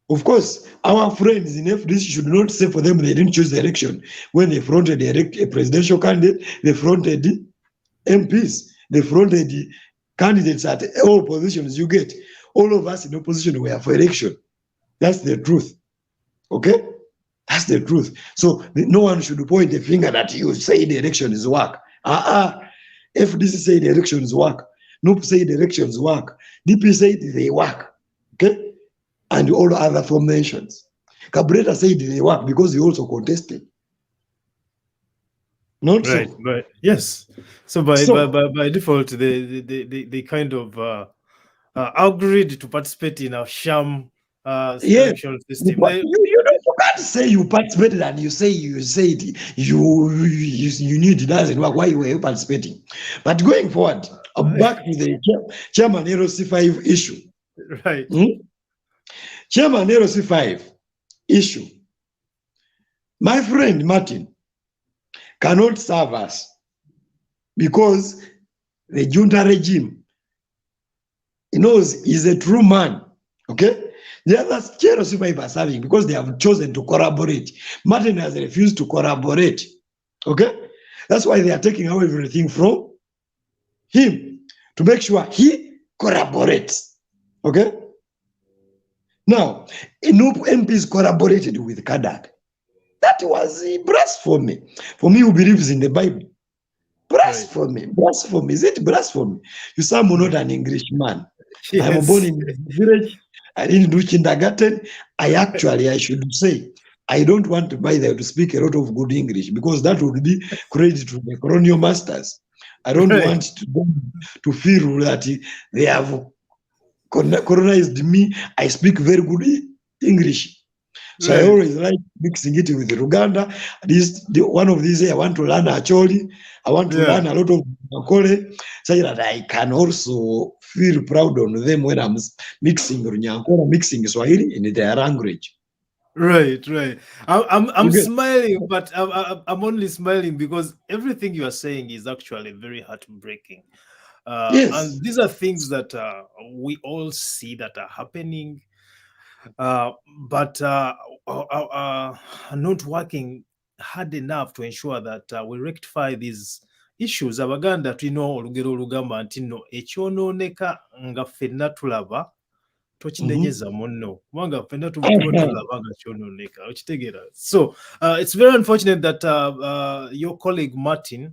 Of course, our friends in FDC should not say for them they didn't choose the election. When they fronted a presidential candidate, they fronted MPs, they fronted candidates at all positions you get. All of us in opposition were for election. That's the truth. Okay? That's the truth. So no one should point a finger that you say the elections work. FDC say the elections work. NUP say the elections work. DP say they work. Okay? And all other formations. Cabrera said they work because he also contested. Not right, so. right. Yes. So by default, they kind of agreed to participate in a sham selection system. You can't say you participated and you said you knew it doesn't work. Why were you participating? But going forward, back to the Chairman LC5 issue. Right. Chairman LC5 issue. My friend Martin cannot serve us because the junta regime, he knows he's a true man. Okay? The others, LC5 are serving because they have chosen to collaborate. Martin has refused to collaborate. Okay? That's why they are taking away everything from him to make sure he collaborates. Okay? Now, Inup MPs collaborated with Kadak. That was blasphemy. For me who believes in the Bible. Blasphemy. Right. Blasphemy. Is it blasphemy? You say I'm not an Englishman. Yes. I'm born in the village. I didn't do kindergarten. I should say, I don't want to speak a lot of good English because that would be credit to the colonial masters. I don't want to feel that they have colonized me. I speak very good English. So I always like mixing it with Uganda. One of these days I want to learn Acholi. I want to learn a lot of Makole, so that I can also feel proud on them when I'm mixing Runyankore, mixing Swahili in their language. Right, right. I'm You get? smiling, but I'm only smiling because everything you are saying is actually very heartbreaking. Yes. And these are things that we all see that are happening, uh, but are not working hard enough to ensure that we rectify these issues. Abaganda tulina olugero olugamba nti nno ekyonooneka nga ffenna tulaba tokinenyeza munno kubanga ffenna tuba tulaba nga kyonooneka okitegeera. So it's very unfortunate that your colleague Martin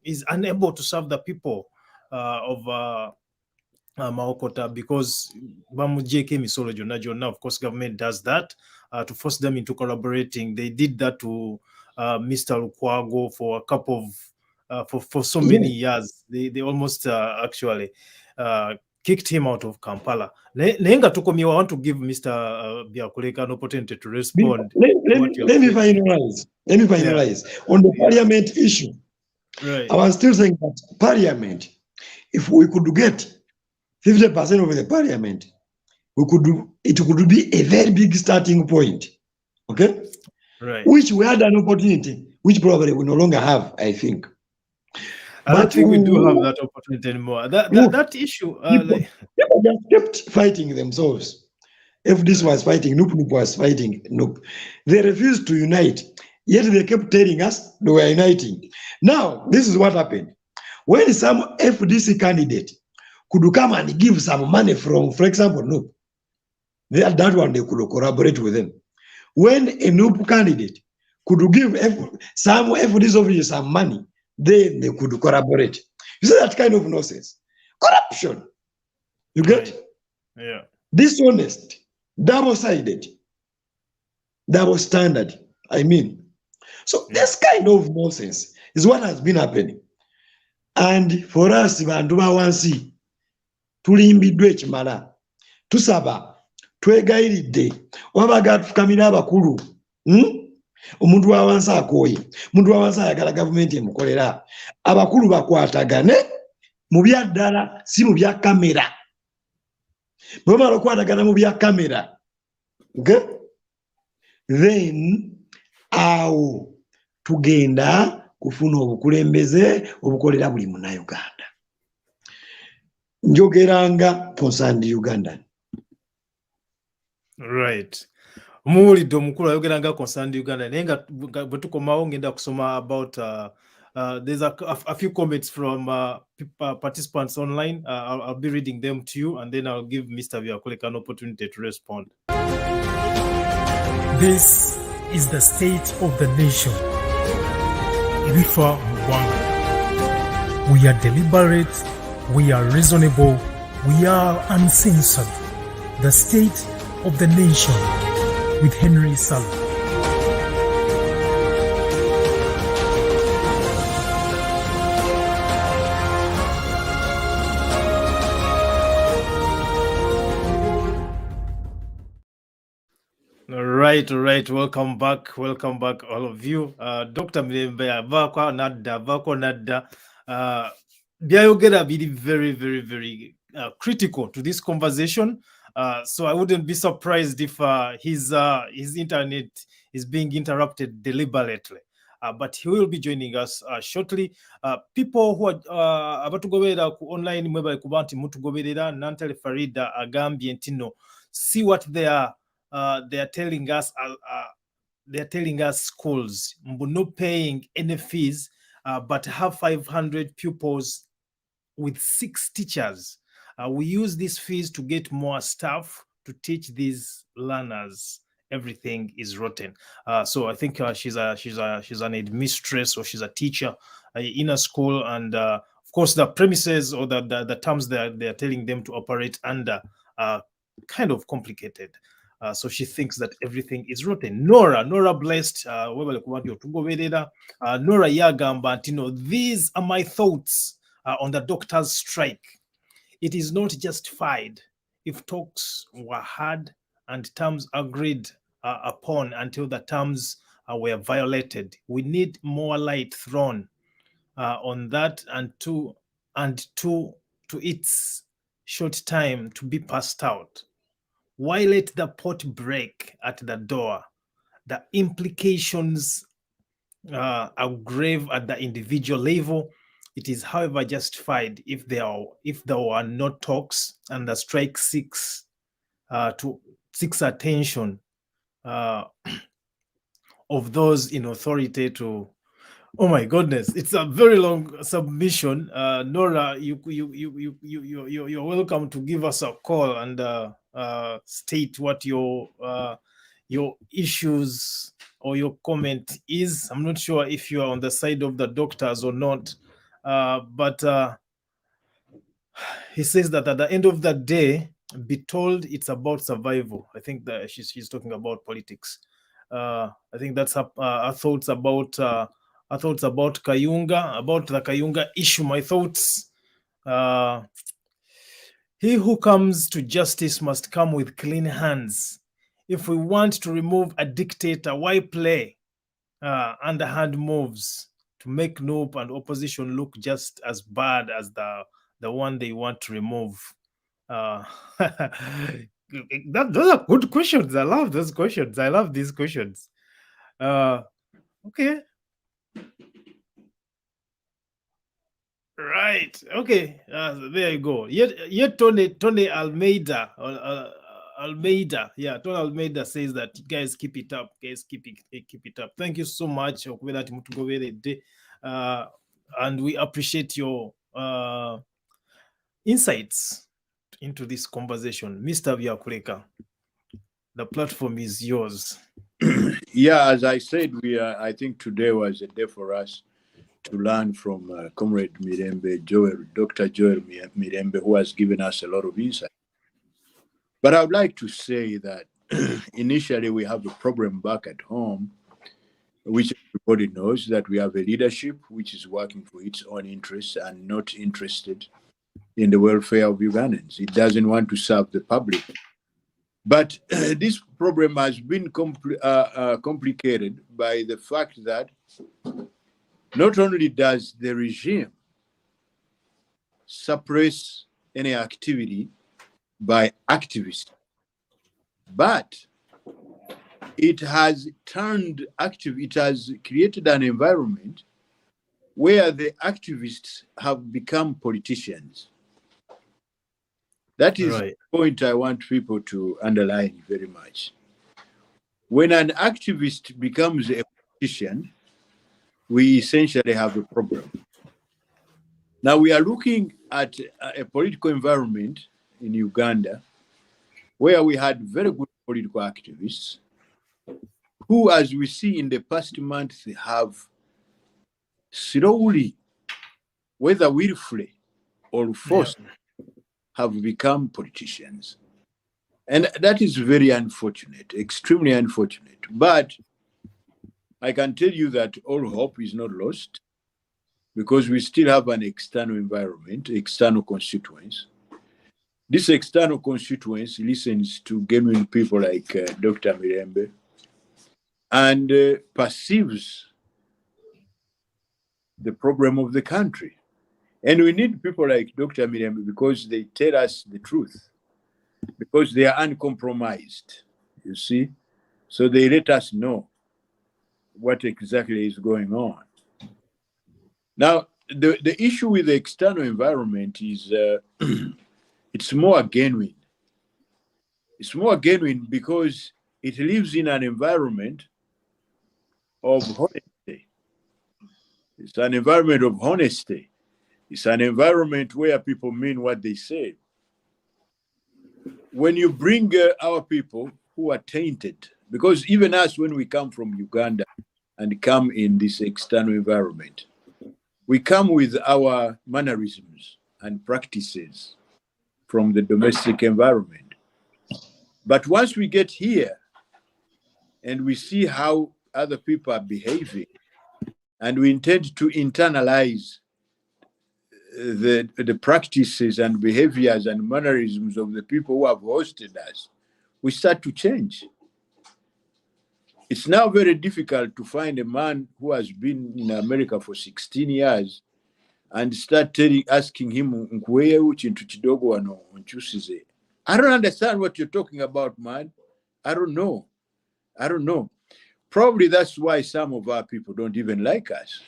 is unable to serve the people of Maokota because bamugjeeko emisolo gyonna gyonna. Of course, government does that to force them into collaborating. They did that to Mr. Lukwago for a couple of for so many years. They almost actually kicked him out of Kampala. Naye nga tukomye, I want to give Mr. Byakuleka an opportunity to respond. Let me finalize. Let me finalize on the parliament issue. Right. I was still saying that parliament, if we could get 50% of the parliament, it could be a very big starting point. Okay? Right. Which we had an opportunity, which probably we no longer have, I think. I don't think we do have that opportunity anymore. That issue, people just kept fighting themselves. If this was fighting, Nup was fighting Nup. They refused to unite, yet they kept telling us they were uniting. Now, this is what happened. When some FDC candidate could come and give some money from, for example, Nup, that one they could collaborate with them. When a Nup candidate could give some FDC officers some money, then they could collaborate. You see that kind of nonsense? Corruption. You get? Yeah. Dishonest, double-sided, double standard, I mean. So this kind of nonsense is what has been happening. And for us, bantu bawansi, tulimbiddwa ekimala, tusaba, twegayiridde, wabaga tufukamira abakulu, omuntu wawansi akooye, omuntu wawansi ayagala gavumenti emukolera, abakulu bakwatagane mu bya ddala, si mu bya kamera. Bwemala okwatagana mu bya kamera, okay? Then awo tugenda kufuna obukulembeze obukolera buli munnayuganda. Njogeranga concerned Ugandan. Right. Muwulidde omukulu ayogeranga concerned Uganda. Naye nga bwe tukomawo ngenda kusoma about there's a few comments from participants online. I'll be reading them to you, and then I'll give Mr. Byakuleka an opportunity to respond. This is the state of the nation. Rifa Mwanga. We are deliberate, we are reasonable, we are uncensored. The state of the nation with Henry Ssali. All right. Welcome back, all of you. Dr. Mirembe, avako nadda. Byayogera biri very, very, very critical to this conversation. So I wouldn't be surprised if his internet is being interrupted deliberately. But he will be joining us shortly. People who are abatugoberera ku online mwebale kuba nti mutugoberera. Nantale Farida agambye nti no, see what they are telling us. They are telling us schools not paying any fees, but have 500 pupils with 6 teachers. We use these fees to get more staff to teach these learners. Everything is rotten. So I think she's an headmistress, or she's a teacher in a school, and of course the premises or the terms that they are telling them to operate under are kind of complicated. So she thinks that everything is rotten. Nora Blessed, Nora Yagamba, these are my thoughts on the doctors' strike. It is not justified if talks were had and terms agreed upon until the terms were violated. We need more light thrown on that and to its short time to be passed out. Why let the pot break at the door the implications are grave at the individual level. It is, however, justified if there were no talks and the strike seeks attention of those in authority to. Oh my goodness, it's a very long submission. Nora, you're welcome to give us a call and state what your issues or your comment is. I'm not sure if you are on the side of the doctors or not, but he says that at the end of the day, be told it's about survival. I think that she's talking about politics. I think that's her thoughts about Kayunga, about the Kayunga issue. My thoughts: he who comes to justice must come with clean hands. If we want to remove a dictator, why play underhand moves to make NUP and opposition look just as bad as the one they want to remove? Those are good questions. I love those questions. I love these questions. Okay. Right. Okay. There you go. Yet Tony Almeida. Almeida. Yeah, Tony Almeida says that guys keep it up. Guys keep it up. Thank you so much. And we appreciate your insights into this conversation. Mr. Byakuleka, the platform is yours. Yeah, as I said, I think today was a day for us to learn from Comrade Mirembe, Dr. Joel Mirembe, who has given us a lot of insight. But I would like to say that initially we have a problem back at home, which everybody knows, that we have a leadership which is working for its own interests and not interested in the welfare of Ugandans. It doesn't want to serve the public. But this problem has been complicated by the fact that not only does the regime suppress any activity by activists, but it has turned active, it has created an environment where the activists have become politicians. That is right. The point I want people to underline very much. When an activist becomes a politician, we essentially have a problem. Now we are looking at a political environment in Uganda where we had very good political activists who, as we see in the past months, have slowly, whether willfully or forced, have become politicians. And that is very unfortunate, extremely unfortunate. But I can tell you that all hope is not lost, because we still have an external environment, external constituents. This external constituents listens to genuine people like Dr. Mirembe and perceives the problem of the country. And we need people like Dr. Mirembe because they tell us the truth, because they are uncompromised, you see. So they let us know what exactly is going on. Now, the issue with the external environment is it's more genuine. It's more genuine because it lives in an environment of honesty. It's an environment of honesty. It's an environment where people mean what they say. When you bring our people who are tainted, because even us, when we come from Uganda and come in this external environment, we come with our mannerisms and practices from the domestic environment. But once we get here and we see how other people are behaving, and we intend to internalize the practices and behaviors and mannerisms of the people who have hosted us, we start to change. It's now very difficult to find a man who has been in America for 16 years and start asking him, I don't understand what you're talking about, man. I don't know. Probably that's why some of our people don't even like us,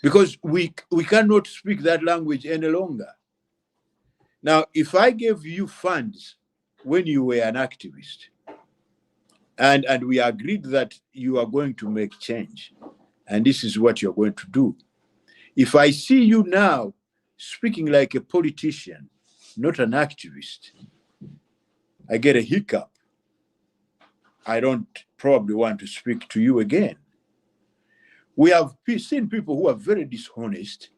because we cannot speak that language any longer. Now, if I gave you funds when you were an activist, and we agreed that you are going to make change, and this is what you're going to do. If I see you now speaking like a politician, not an activist, I get a hiccup. I don't probably want to speak to you again. We have seen people who are very dishonest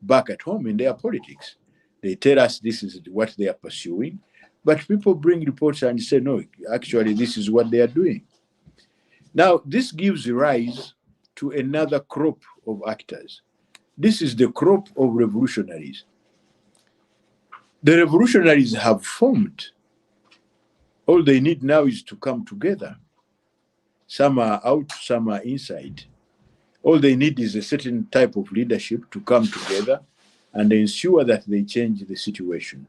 back at home in their politics. They tell us this is what they are pursuing, but people bring reports and say, no, actually, this is what they are doing. Now, this gives rise to another crop of actors. This is the crop of revolutionaries. The revolutionaries have formed. All they need now is to come together. Some are out, some are inside. All they need is a certain type of leadership to come together and ensure that they change the situation.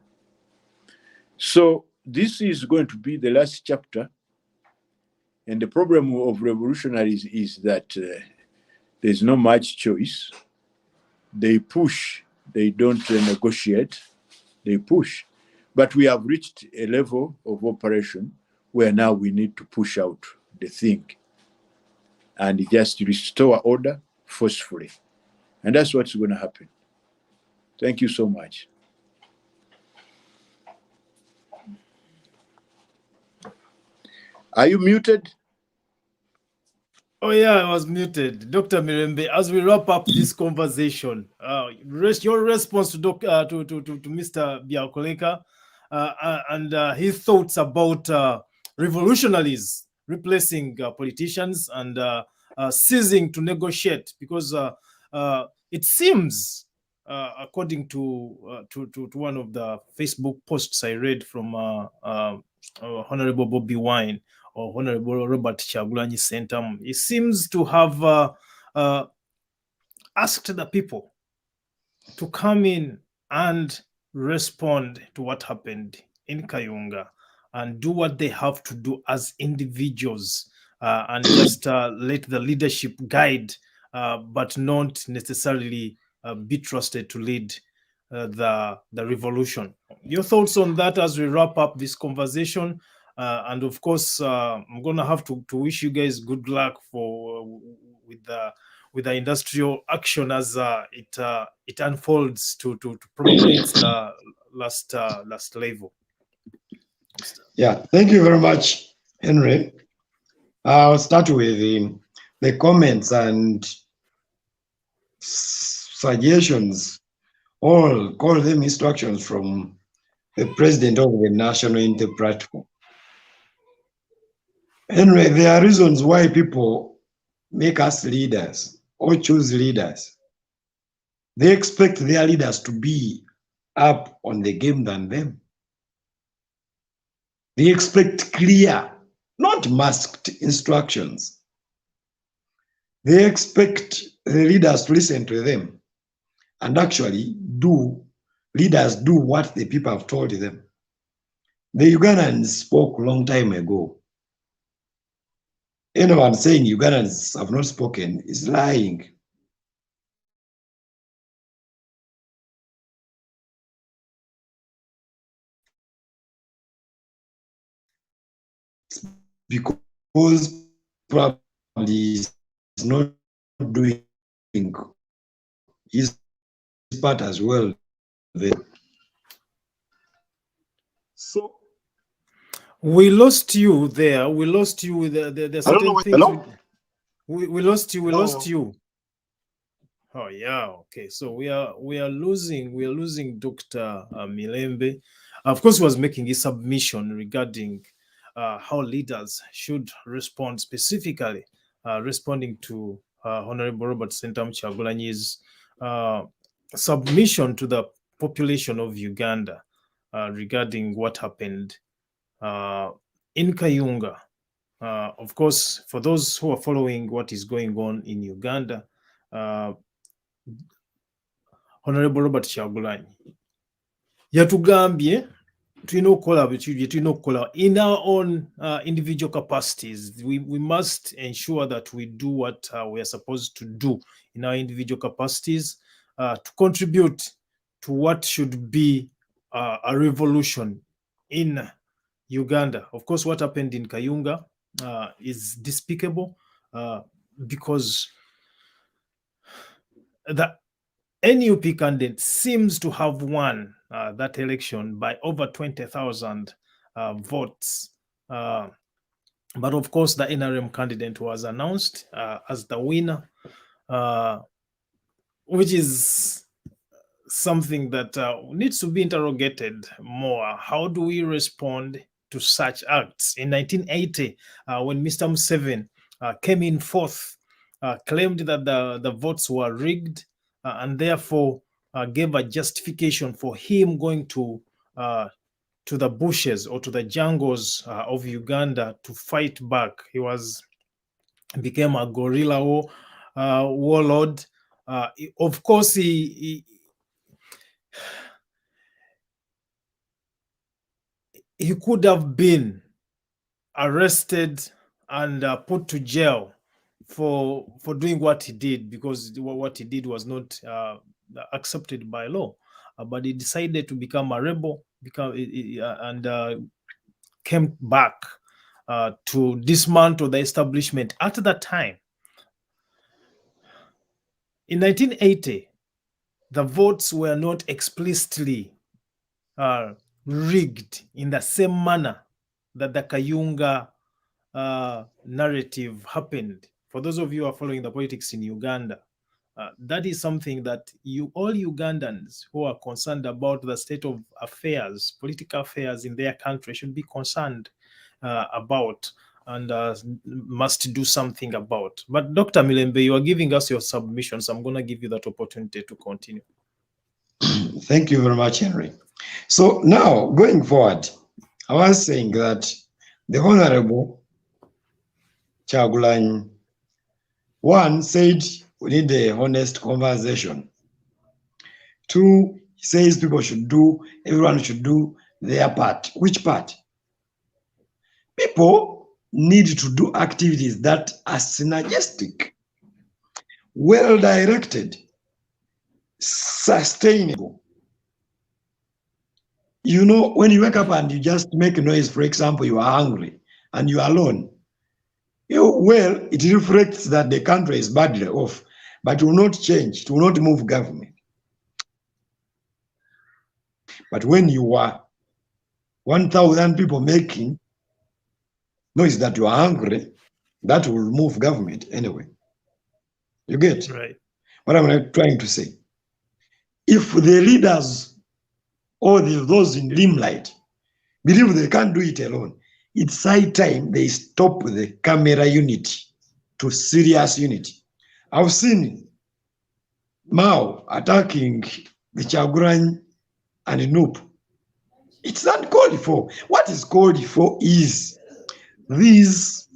So this is going to be the last chapter. And the problem of revolutionaries is that there's not much choice. They push, they don't negotiate, they push. But we have reached a level of operation where now we need to push out the thing and just restore order forcefully. And that's what's going to happen. Thank you so much. Are you muted? Oh yeah, I was muted. Dr. Mirembe, as we wrap up this conversation, your response to Mr. Byakuleka and his thoughts about revolutionaries replacing politicians and ceasing to negotiate, because it seems, according to one of the Facebook posts I read from Honorable Bobby Wine, or Honorable Robert Kyagulanyi Sentamu, he seems to have asked the people to come in and respond to what happened in Kayunga and do what they have to do as individuals, and just let the leadership guide, but not necessarily be trusted to lead the revolution. Your thoughts on that as we wrap up this conversation? And of course, I'm gonna have to wish you guys good luck for with the industrial action as it unfolds to probably its last level. Yeah, thank you very much, Henry. I'll start with the comments and suggestions, all call them instructions from the president of the National Inter Platform. Henry, there are reasons why people make us leaders or choose leaders. They expect their leaders to be up on the game than them. They expect clear, not masked instructions. They expect the leaders to listen to them and actually leaders do what the people have told them. The Ugandans spoke a long time ago. Anyone saying Ugandans have not spoken is lying. Because probably is not doing his part as well. So we lost you there. We lost you with the certain things. We lost you. We lost you. Oh yeah. Okay. So we are losing Dr. Mirembe. Of course, he was making a submission regarding how leaders should respond, specifically responding to Honorable Robert Sentamu Kyagulanyi's submission to the population of Uganda regarding what happened in Kayunga. Of course, for those who are following what is going on in Uganda, Honorable Robert Kyagulanyi yatugambye in our own individual capacities. We must ensure that we do what we are supposed to do in our individual capacities to contribute to what should be a revolution in Uganda. Of course, what happened in Kayunga is despicable because the NUP candidate seems to have won that election by over 20,000 votes. But of course, the NRM candidate was announced as the winner, which is something that needs to be interrogated more. How do we respond to such acts? In 1980, when Mr. Museveni came in fourth, claimed that the votes were rigged, and therefore gave a justification for him going to the bushes or to the jungles of Uganda to fight back. He became a guerrilla warlord. Of course, he could have been arrested and put to jail for doing what he did, because what he did was not accepted by law. But he decided to become a rebel, and came back to dismantle the establishment at that time. In 1980, the votes were not explicitly rigged in the same manner that the Kayunga narrative happened. For those of you who are following the politics in Uganda, that is something that all Ugandans who are concerned about the state of affairs, political affairs in their country, should be concerned about and must do something about. But Dr. Mirembe, you are giving us your submission, so I'm going to give you that opportunity to continue. Thank you very much, Henry. So now, going forward, I was saying that the Honorable Kyagulanyi, one, said we need a honest conversation. Two, he says everyone should do their part. Which part? People need to do activities that are synergistic, well-directed, sustainable. You know, when you wake up and you just make a noise, for example, you are hungry and you are alone, it reflects that the country is badly off, but it will not change, it will not move government. But when you are 1,000 people making noise that you are hungry, that will move government anyway. You get? Right. What I'm trying to say? If the leaders or those in limelight believe they can't do it alone, it's high time they stop the camera unity to serious unity. I've seen Mao attacking the Kyagulanyi and Nup. It's not called for. What is called for is these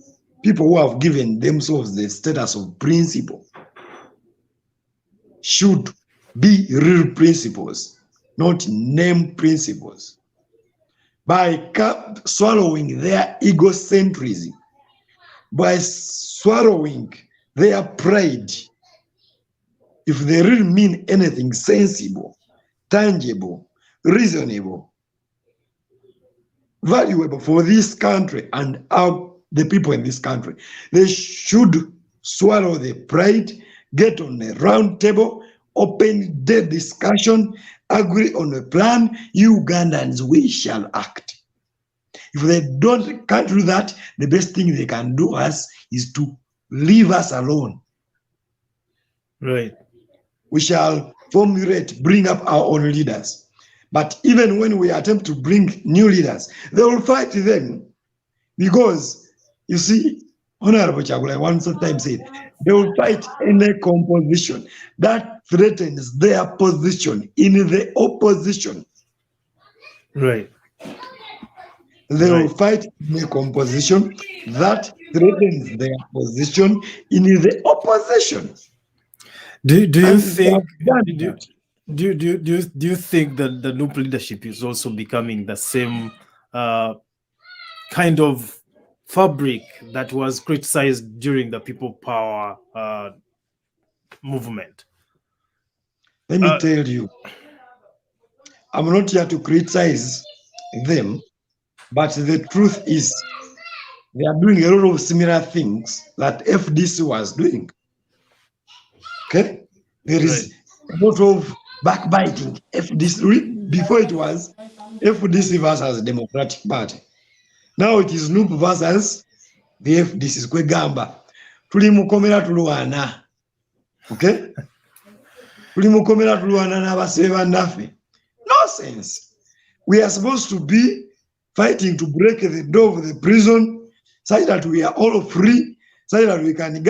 people who have given themselves the status of principle should be real principles, not name principles. By swallowing their egocentrism, by swallowing their pride, if they really mean anything sensible, tangible, reasonable, valuable for this country and the people in this country, they should swallow the pride, get on a round table, open the discussion, agree on a plan. Ugandans, we shall act. If they can't do that, the best thing they can do is to leave us alone. Right. We shall bring up our own leaders. But even when we attempt to bring new leaders, they will fight them. Because, you see, Honorable Kyagulanyi once sometimes said, they will fight any composition that threatens their position in the opposition. Right. They will fight in a composition that threatens their position in the opposition. Do you think Do you think that the NUP leadership is also becoming the same kind of fabric that was criticized during the people power movement? Let me tell you, I'm not here to criticize them, but the truth is they are doing a lot of similar things that FDC was doing. Okay? There is a lot of backbiting. FDC, before it was FDC versus Democratic Party. Now it is NUP versus the FDC. Kwegamba. Tuli mukomera tuluwana. Okay? Tuli mukomera tuluwana n'abasibe bannaffe. Nonsense. We are supposed to be fighting to break the door of the prison such that we are all free, such that we can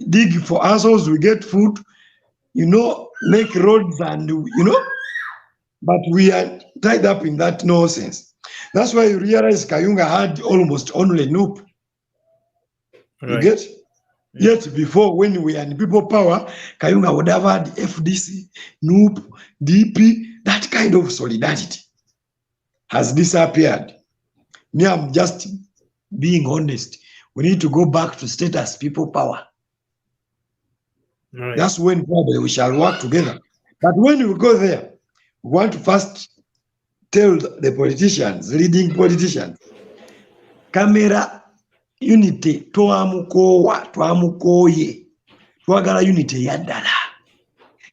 dig for ourselves, we get food, make roads and, but we are tied up in that nonsense. That's why you realize Kayunga had almost only NUP. You get? Yet before, when we are in people power, Kayunga would have had FDC, NUP, DP, that kind of solidarity has disappeared. Me, I'm just being honest. We need to go back to status people power. Right. That's when probably we shall work together. But when we go there, we want to first tell the politicians, leading politicians, camera unity, twamukoye, twagala unity yaddala.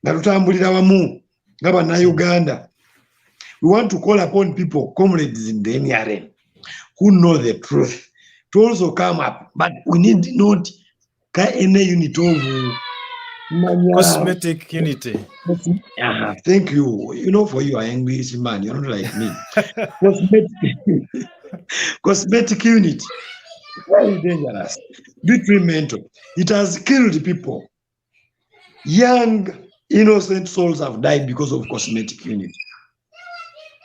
Nga tutambulira wamu, ngaba na Uganda. We want to call upon people, comrades in the NRM, who know the truth, to also come up. But we need not any unit of cosmetic unity. Thank you. For you are English man, you're not like me. Cosmetic unity. Very dangerous. Detrimental. It has killed people. Young, innocent souls have died because of cosmetic unity.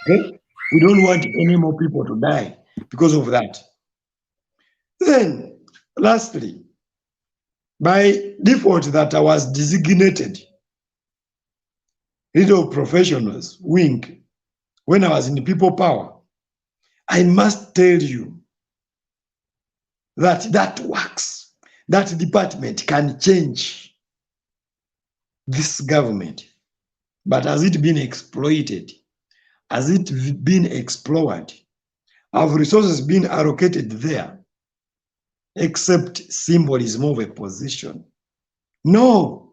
Okay? We don't want any more people to die because of that. Then, lastly, by default that I was designated leader of professionals, wing, when I was in people power, I must tell you that works. That department can change this government. But has it been exploited? Has it been explored? Have resources been allocated there? Except symbolism of a position. No.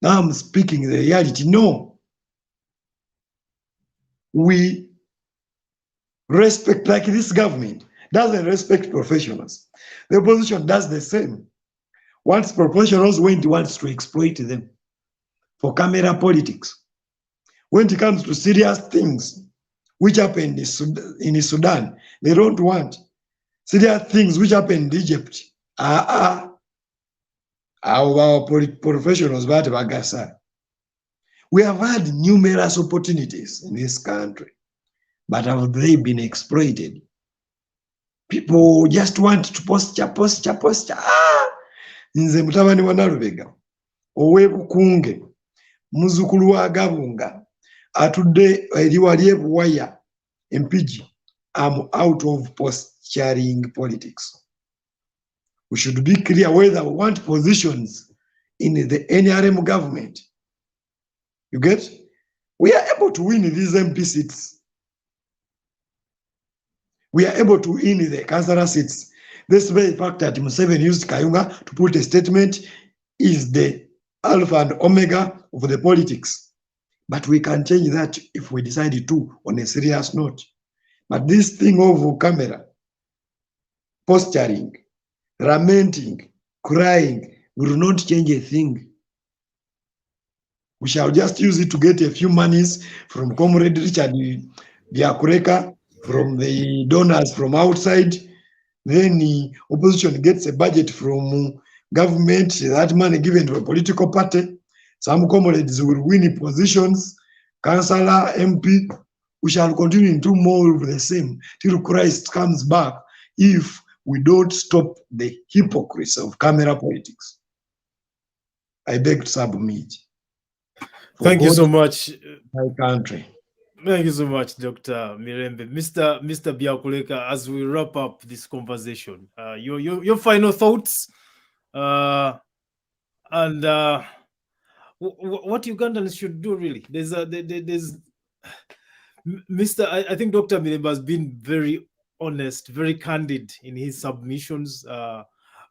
Now I'm speaking the reality. No. We respect, like this government doesn't respect professionals. The opposition does the same. Once professionals wants to exploit them for camera politics. When it comes to serious things which happened in Sudan, they don't want. Serious things which happened in Egypt. Our professionals, we have had numerous opportunities in this country, but have they been exploited? People just want to posture. Nze mutabani wa Nalubega, owebukunge, muzukulu wa Gabunga, atudde eri wali ebuwaya empigi. I'm out of posturing politics. We should be clear whether we want positions in the NRM government. You get? We are able to win these MP seats. We are able to win the councillor seats. This very fact that Museveni used Kayunga to put a statement is the alpha and omega of the politics. But we can change that if we decide to on a serious note. But this thing of camera, posturing, lamenting, crying, will not change a thing. We shall just use it to get a few monies from Comrade Richard Byakuleka, from the donors from outside. Then the opposition gets a budget from government, that money given to a political party. Some comrades will win positions, councillor, MP. We shall continue to do more of the same till Christ comes back if we don't stop the hypocrisy of camera politics. I beg to submit. Thank you so much. My country. Thank you so much, Dr. Mirembe. Mr. Byakuleka, as we wrap up this conversation, your final thoughts and what Ugandans should do, really. There's Mr. I think Dr. Mirembe has been very honest, very candid in his submissions,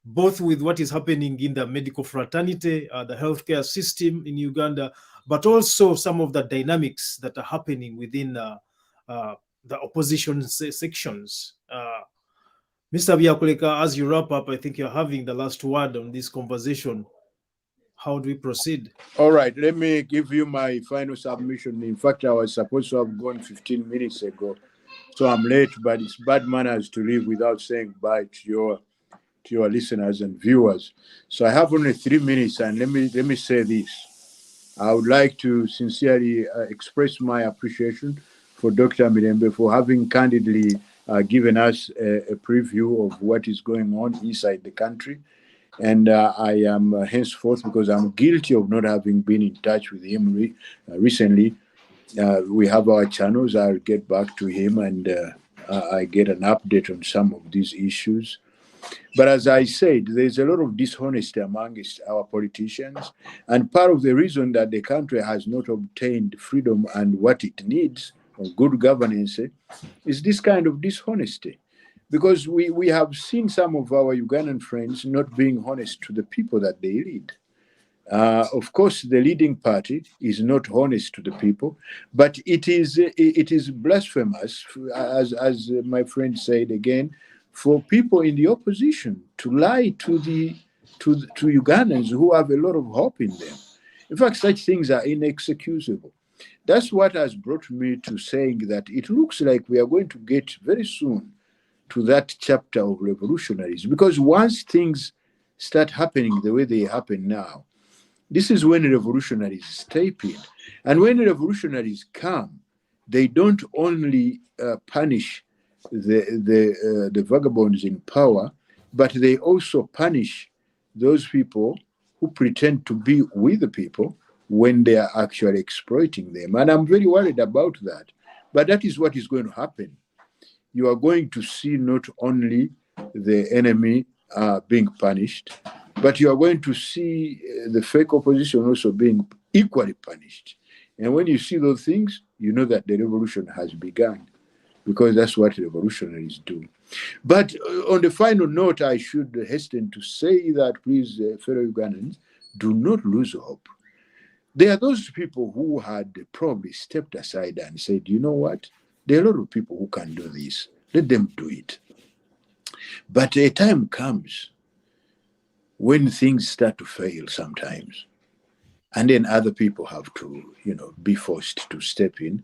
both with what is happening in the medical fraternity, the healthcare system in Uganda, but also some of the dynamics that are happening within the opposition sections. Mr. Byakuleka, as you wrap up, I think you're having the last word on this conversation. How do we proceed? All right, let me give you my final submission. In fact, I was supposed to have gone 15 minutes ago, so I'm late, but it's bad manners to leave without saying bye to your listeners and viewers. So I have only 3 minutes, and let me say this. I would like to sincerely express my appreciation for Dr. Mirembe for having candidly given us a preview of what is going on inside the country. And I am henceforth, because I'm guilty of not having been in touch with him recently, we have our channels. I'll get back to him and I get an update on some of these issues. But as I said, there's a lot of dishonesty amongst our politicians. And part of the reason that the country has not obtained freedom and what it needs of good governance is this kind of dishonesty. Because we have seen some of our Ugandan friends not being honest to the people that they lead. Of course, the leading party is not honest to the people, but it is blasphemous, as my friend said again, for people in the opposition to lie to Ugandans who have a lot of hope in them. In fact, such things are inexcusable. That's what has brought me to saying that it looks like we are going to get very soon to that chapter of revolutionaries, because once things start happening the way they happen now, this is when revolutionaries step in. And when revolutionaries come, they don't only punish the vagabonds in power, but they also punish those people who pretend to be with the people when they are actually exploiting them. And I'm very worried about that. But that is what is going to happen. You are going to see not only the enemy being punished, but you are going to see the fake opposition also being equally punished. And when you see those things, you know that the revolution has begun, because that's what revolutionaries do. But on the final note, I should hasten to say that, please, fellow Ugandans, do not lose hope. There are those people who had probably stepped aside and said, you know what? There are a lot of people who can do this. Let them do it. But a time comes when things start to fail sometimes. And then other people have to, be forced to step in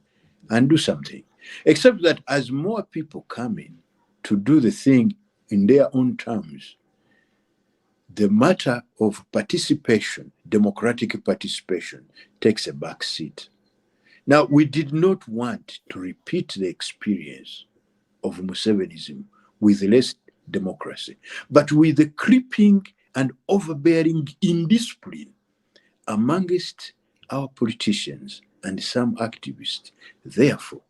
and do something. Except that as more people come in to do the thing in their own terms, the matter of participation, democratic participation, takes a back seat. Now, we did not want to repeat the experience of Musevenism with less democracy, but with the creeping and overbearing indiscipline amongst our politicians and some activists. Therefore,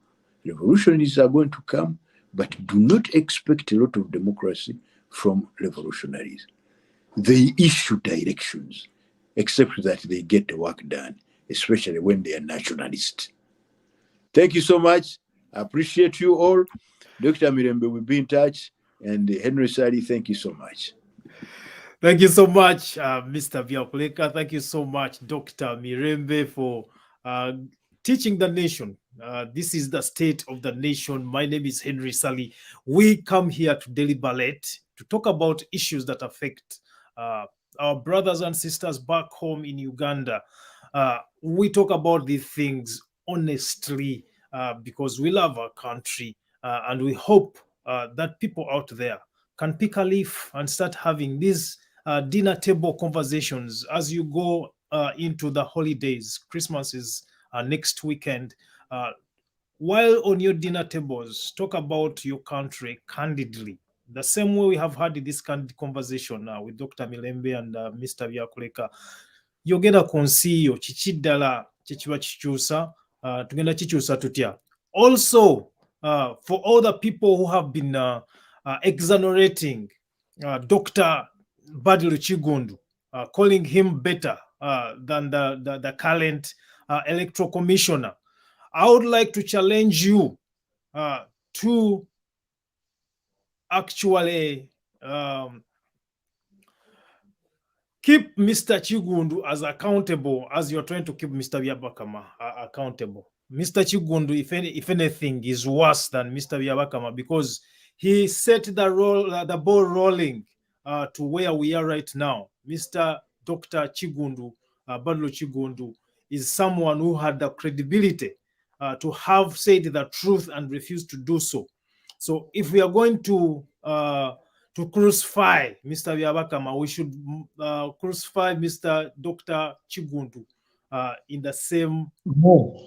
revolutionaries are going to come, but do not expect a lot of democracy from revolutionaries. They issue directions, except that they get the work done, especially when they are nationalists. Thank you so much. I appreciate you all. Dr. Mirembe will be in touch. And Henry Ssali, thank you so much. Thank you so much, Mr. Byakuleka. Thank you so much, Dr. Mirembe, for teaching the nation. This is the state of the nation. My name is Henry Ssali. We come here to deliberate, to talk about issues that affect our brothers and sisters back home in Uganda. We talk about these things honestly because we love our country and we hope that people out there can pick a leaf and start having these dinner table conversations as you go into the holidays. Christmas is next weekend. While on your dinner tables, talk about your country candidly. The same way we have had this candid conversation with Dr. Mirembe and Mr. Byakuleka. yogera ku nsi yo kiki ddala kyekiba kikyusa, tugenda kikyusa tutya. Also, for all the people who have been exonerating Dr. Badru Chigundu, calling him better than the current electoral commissioner, I would like to challenge you to actually keep Mr. Chigundu as accountable as you're trying to keep Mr. Byabakama accountable. Mr. Chigundu, if anything, is worse than Mr. Byabakama because he set the ball rolling to where we are right now. Mr. Dr. Chigundu, Badru Chigundu, is someone who had the credibility to have said the truth and refused to do so. So if we are going to crucify Mr. Byabakama, we should crucify Mr. Dr. Chigundu in the same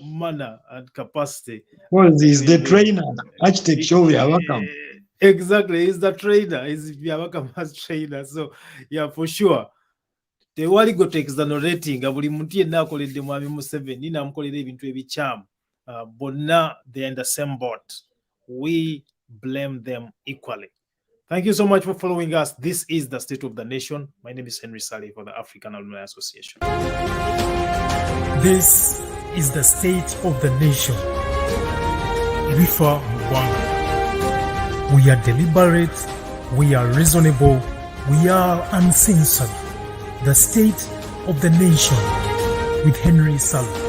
manner and capacity. Well, he's the trainer, architect of Byabakama. Exactly, he's the trainer, he's Byabakama's trainer. So, yeah, for sure. Tewali go to exonerating, buli muntu yenna akoledde mwami Museveni n'amukolera ebintu ebikyamu. Bonna they're in the same boat. We blame them equally. Thank you so much for following us. This is the State of the Nation. My name is Henry Ssali for the African Alumni Association. This is the State of the Nation. Rifa Uganda. We are deliberate, we are reasonable, we are uncensored. The State of the Nation with Henry Ssali.